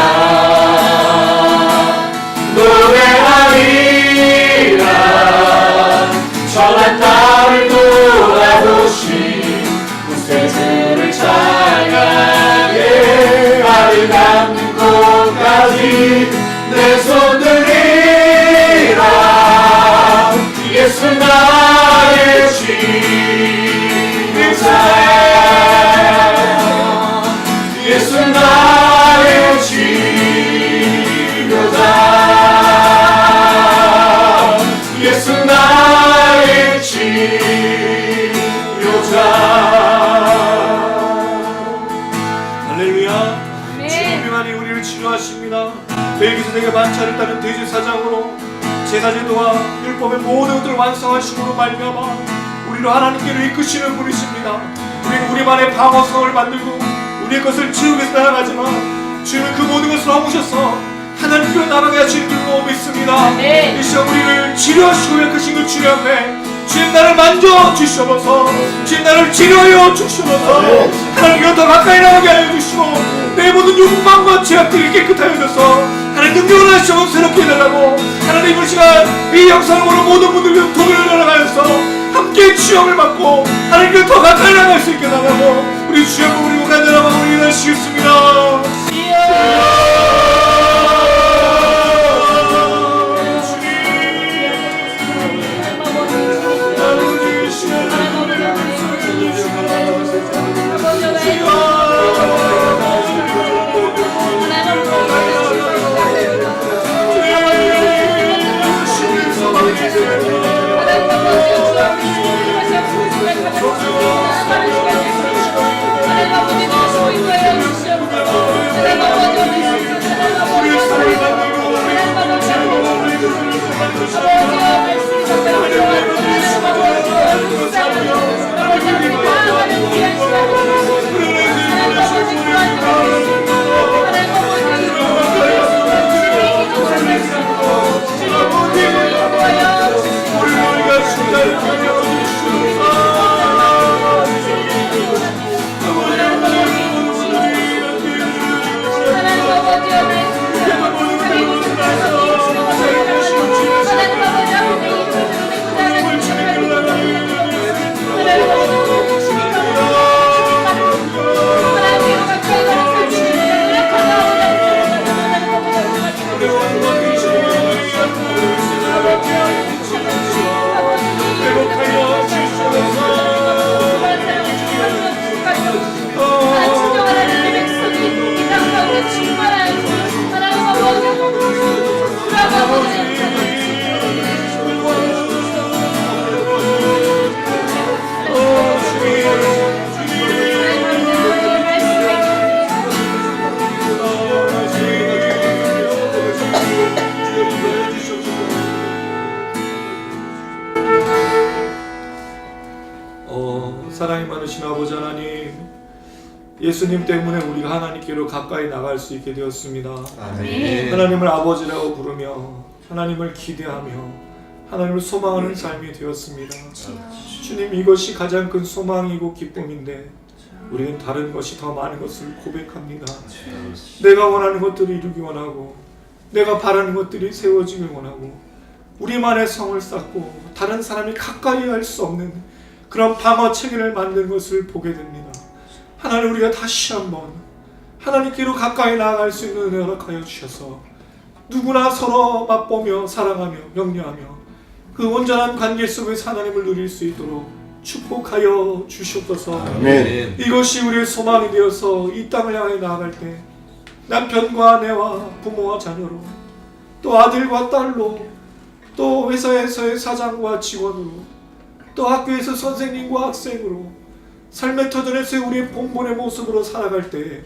S3: 노래하리라 전한 나를 돌아보신 구세주를 찬양해. 나를 닿는 곳까지 내 손 들이라. 예수 나의 치유자. 예수 나의 치유다. 예수 나의 치유자.
S1: 할렐루야. 주님만이 우리를 치료하십니다. 멜기세덱의 반차를 따른 대제사장으로 제사제도와 율법의 모든 것들을 완성하심으로 말미암아 우리를 하나님께로 이끄시는 분이십니다. 우리는 우리만의 방어성을 만들고 우리의 것을 지우면서 나아가지만 주님은 그 모든 것을 허무셔서 하나님께로 나아가게 하시는 줄로 믿습니다. 이 시간 우리를 치료하시고 약하신 그 주님 앞에 주님 나를 만져 주시옵소서. 주님 나를 치료하여 주시옵소서. 하나님께로 더 가까이 나가게 하여 주시고 내 모든 욕망과 죄악들이 깨끗하여져서 하나님 능력을 하시고 새롭게 해달라고 하나님 이 시간 이 영상을 보는 모든 분들과 도움을 나가여서 함께 치유를 받고 하나님께로 더 가까이 나갈 수 있게 해달라고 우리 주여 우리 간절한 마음을 인하시겠습니다.
S7: 하나님
S1: 많으신 아버지 하나님, 예수님 때문에 우리가 하나님께로 가까이 나갈 수 있게 되었습니다.
S4: 아멘.
S1: 하나님을 아버지라고 부르며 하나님을 기대하며 하나님을 소망하는 삶이 되었습니다. 주님, 이것이 가장 큰 소망이고 기쁨인데 우리는 다른 것이 더 많은 것을 고백합니다. 내가 원하는 것들을 이루기 원하고 내가 바라는 것들이 세워지길 원하고 우리만의 성을 쌓고 다른 사람이 가까이 할 수 없는 그런 방어 체계를 만든 것을 보게 됩니다. 하나님, 우리가 다시 한번 하나님께로 가까이 나아갈 수 있는 은혜 허락하여 주셔서 누구나 서로 맛보며 사랑하며 격려하며 그 온전한 관계 속에서 하나님을 누릴 수 있도록 축복하여 주시옵소서.
S6: 아멘.
S1: 이것이 우리의 소망이 되어서 이 땅을 향해 나아갈 때 남편과 아내와 부모와 자녀로 또 아들과 딸로 또 회사에서의 사장과 직원으로 또 학교에서 선생님과 학생으로 삶의 터전에서 우리의 본본의 모습으로 살아갈 때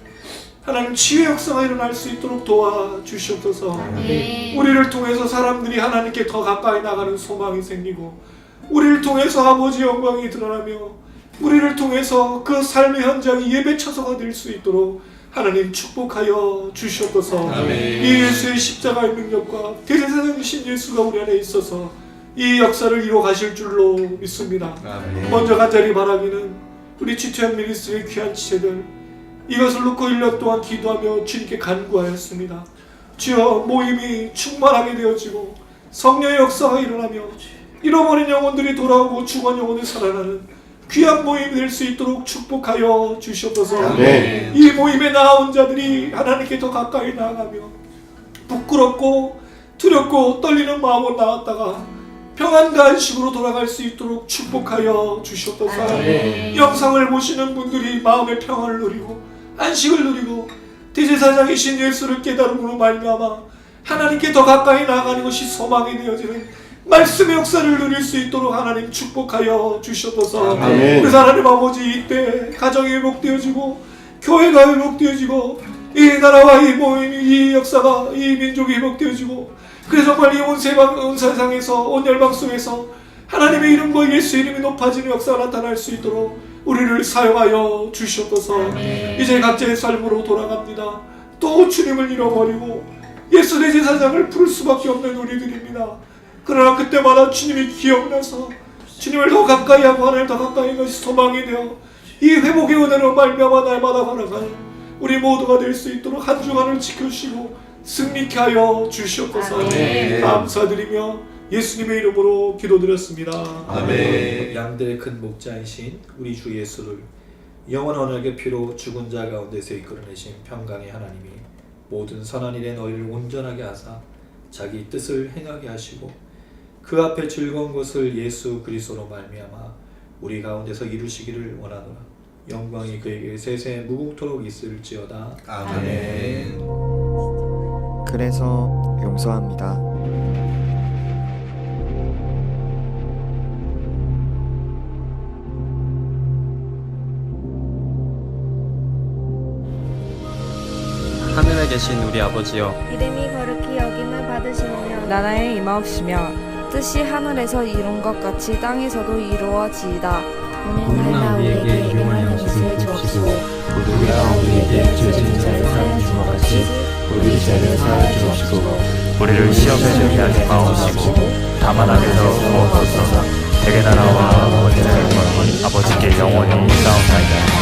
S1: 하나님 치유의 역사가 일어날 수 있도록 도와주시옵소서. 우리를 통해서 사람들이 하나님께 더 가까이 나가는 소망이 생기고 우리를 통해서 아버지의 영광이 드러나며 우리를 통해서 그 삶의 현장이 예배 처소가 될 수 있도록 하나님 축복하여 주시옵소서.
S4: 아멘.
S1: 이 예수의 십자가의 능력과 대제사장이신 예수가 우리 안에 있어서 이 역사를 이루어 가실 줄로 믿습니다.
S4: 아멘.
S1: 먼저 간절히 바라기는 우리 GTN 미니스트리의 귀한 지체들, 이것을 놓고 1년 동안 기도하며 주님께 간구하였습니다. 주여, 모임이 충만하게 되어지고 성령의 역사가 일어나며 잃어버린 영혼들이 돌아오고 죽은 영혼이 살아나는 귀한 모임이 될 수 있도록 축복하여 주시옵소서.
S6: 아멘.
S1: 이 모임에 나온 자들이 하나님께 더 가까이 나아가며 부끄럽고 두렵고 떨리는 마음으로 나왔다가 평안과 안식으로 돌아갈 수 있도록 축복하여 주시옵소서.
S6: 아멘.
S1: 영상을 보시는 분들이 마음의 평안을 누리고 안식을 누리고 대제사장이신 예수를 깨달음으로 말미암아 하나님께 더 가까이 나아가는 것이 소망이 되어지는 말씀의 역사를 누릴 수 있도록 하나님 축복하여 주시옵소서.
S6: 아멘.
S1: 그래서 하나님 아버지, 이때 가정이 회복되어지고 교회가 회복되어지고 이 나라와 이 모임, 이 역사가, 이 민족이 회복되어지고 그래서 정말 이 온 세상에서 온 열방 속에서 하나님의 이름과 예수 이름이 높아지는 역사가 나타날 수 있도록 우리를 사용하여 주시옵소서. 이제 각자의 삶으로 돌아갑니다. 또 주님을 잃어버리고 예수 대제사장을 부를 수밖에 없는 우리들입니다. 그러나 그때마다 주님이 기억나서 주님을 더 가까이 하고 하나님 더 가까이 것이 소망이 되어 이 회복의 은혜로 말미암아 날마다 걸어가는 우리 모두가 될 수 있도록 한 주간을 지켜주시고 승리케 하여 주시옵소서.
S4: 아멘.
S1: 감사드리며 예수님의 이름으로 기도드렸습니다.
S4: 아멘.
S1: 양들의 큰 목자이신 우리 주 예수를 영원한 언약의 피로 죽은 자 가운데서 이끌어내신 평강의 하나님이 모든 선한 일에 너희를 온전하게 하사 자기 뜻을 행하게 하시고 그 앞에 즐거운 것을 예수 그리스도로 말미암아 우리 가운데서 이루시기를 원하노라. 영광이 그에게 세세 무궁토록 있을지어다.
S4: 아멘.
S8: 그래서 용서합니다.
S9: 하늘에 계신 우리 아버지여,
S10: 이름이 거룩히 여김을 받으시며
S11: 나라의 임하옵시며 뜻이 하늘에서 이룬 것 같이 땅에서도 이루어지이다.
S10: 오늘날 우리에게 일용할 양식을 주옵시고
S9: 우리가 우리에게 죄 지은 자를 사하여 준 것 같이 우리 죄를 사하여 주옵시고 우리를 시험에 들게 하지 마옵시고 다만 악에서 구원하옵소서. 대개 나라와 권세와 영광이 아버지께 영원히 있사옵나이다.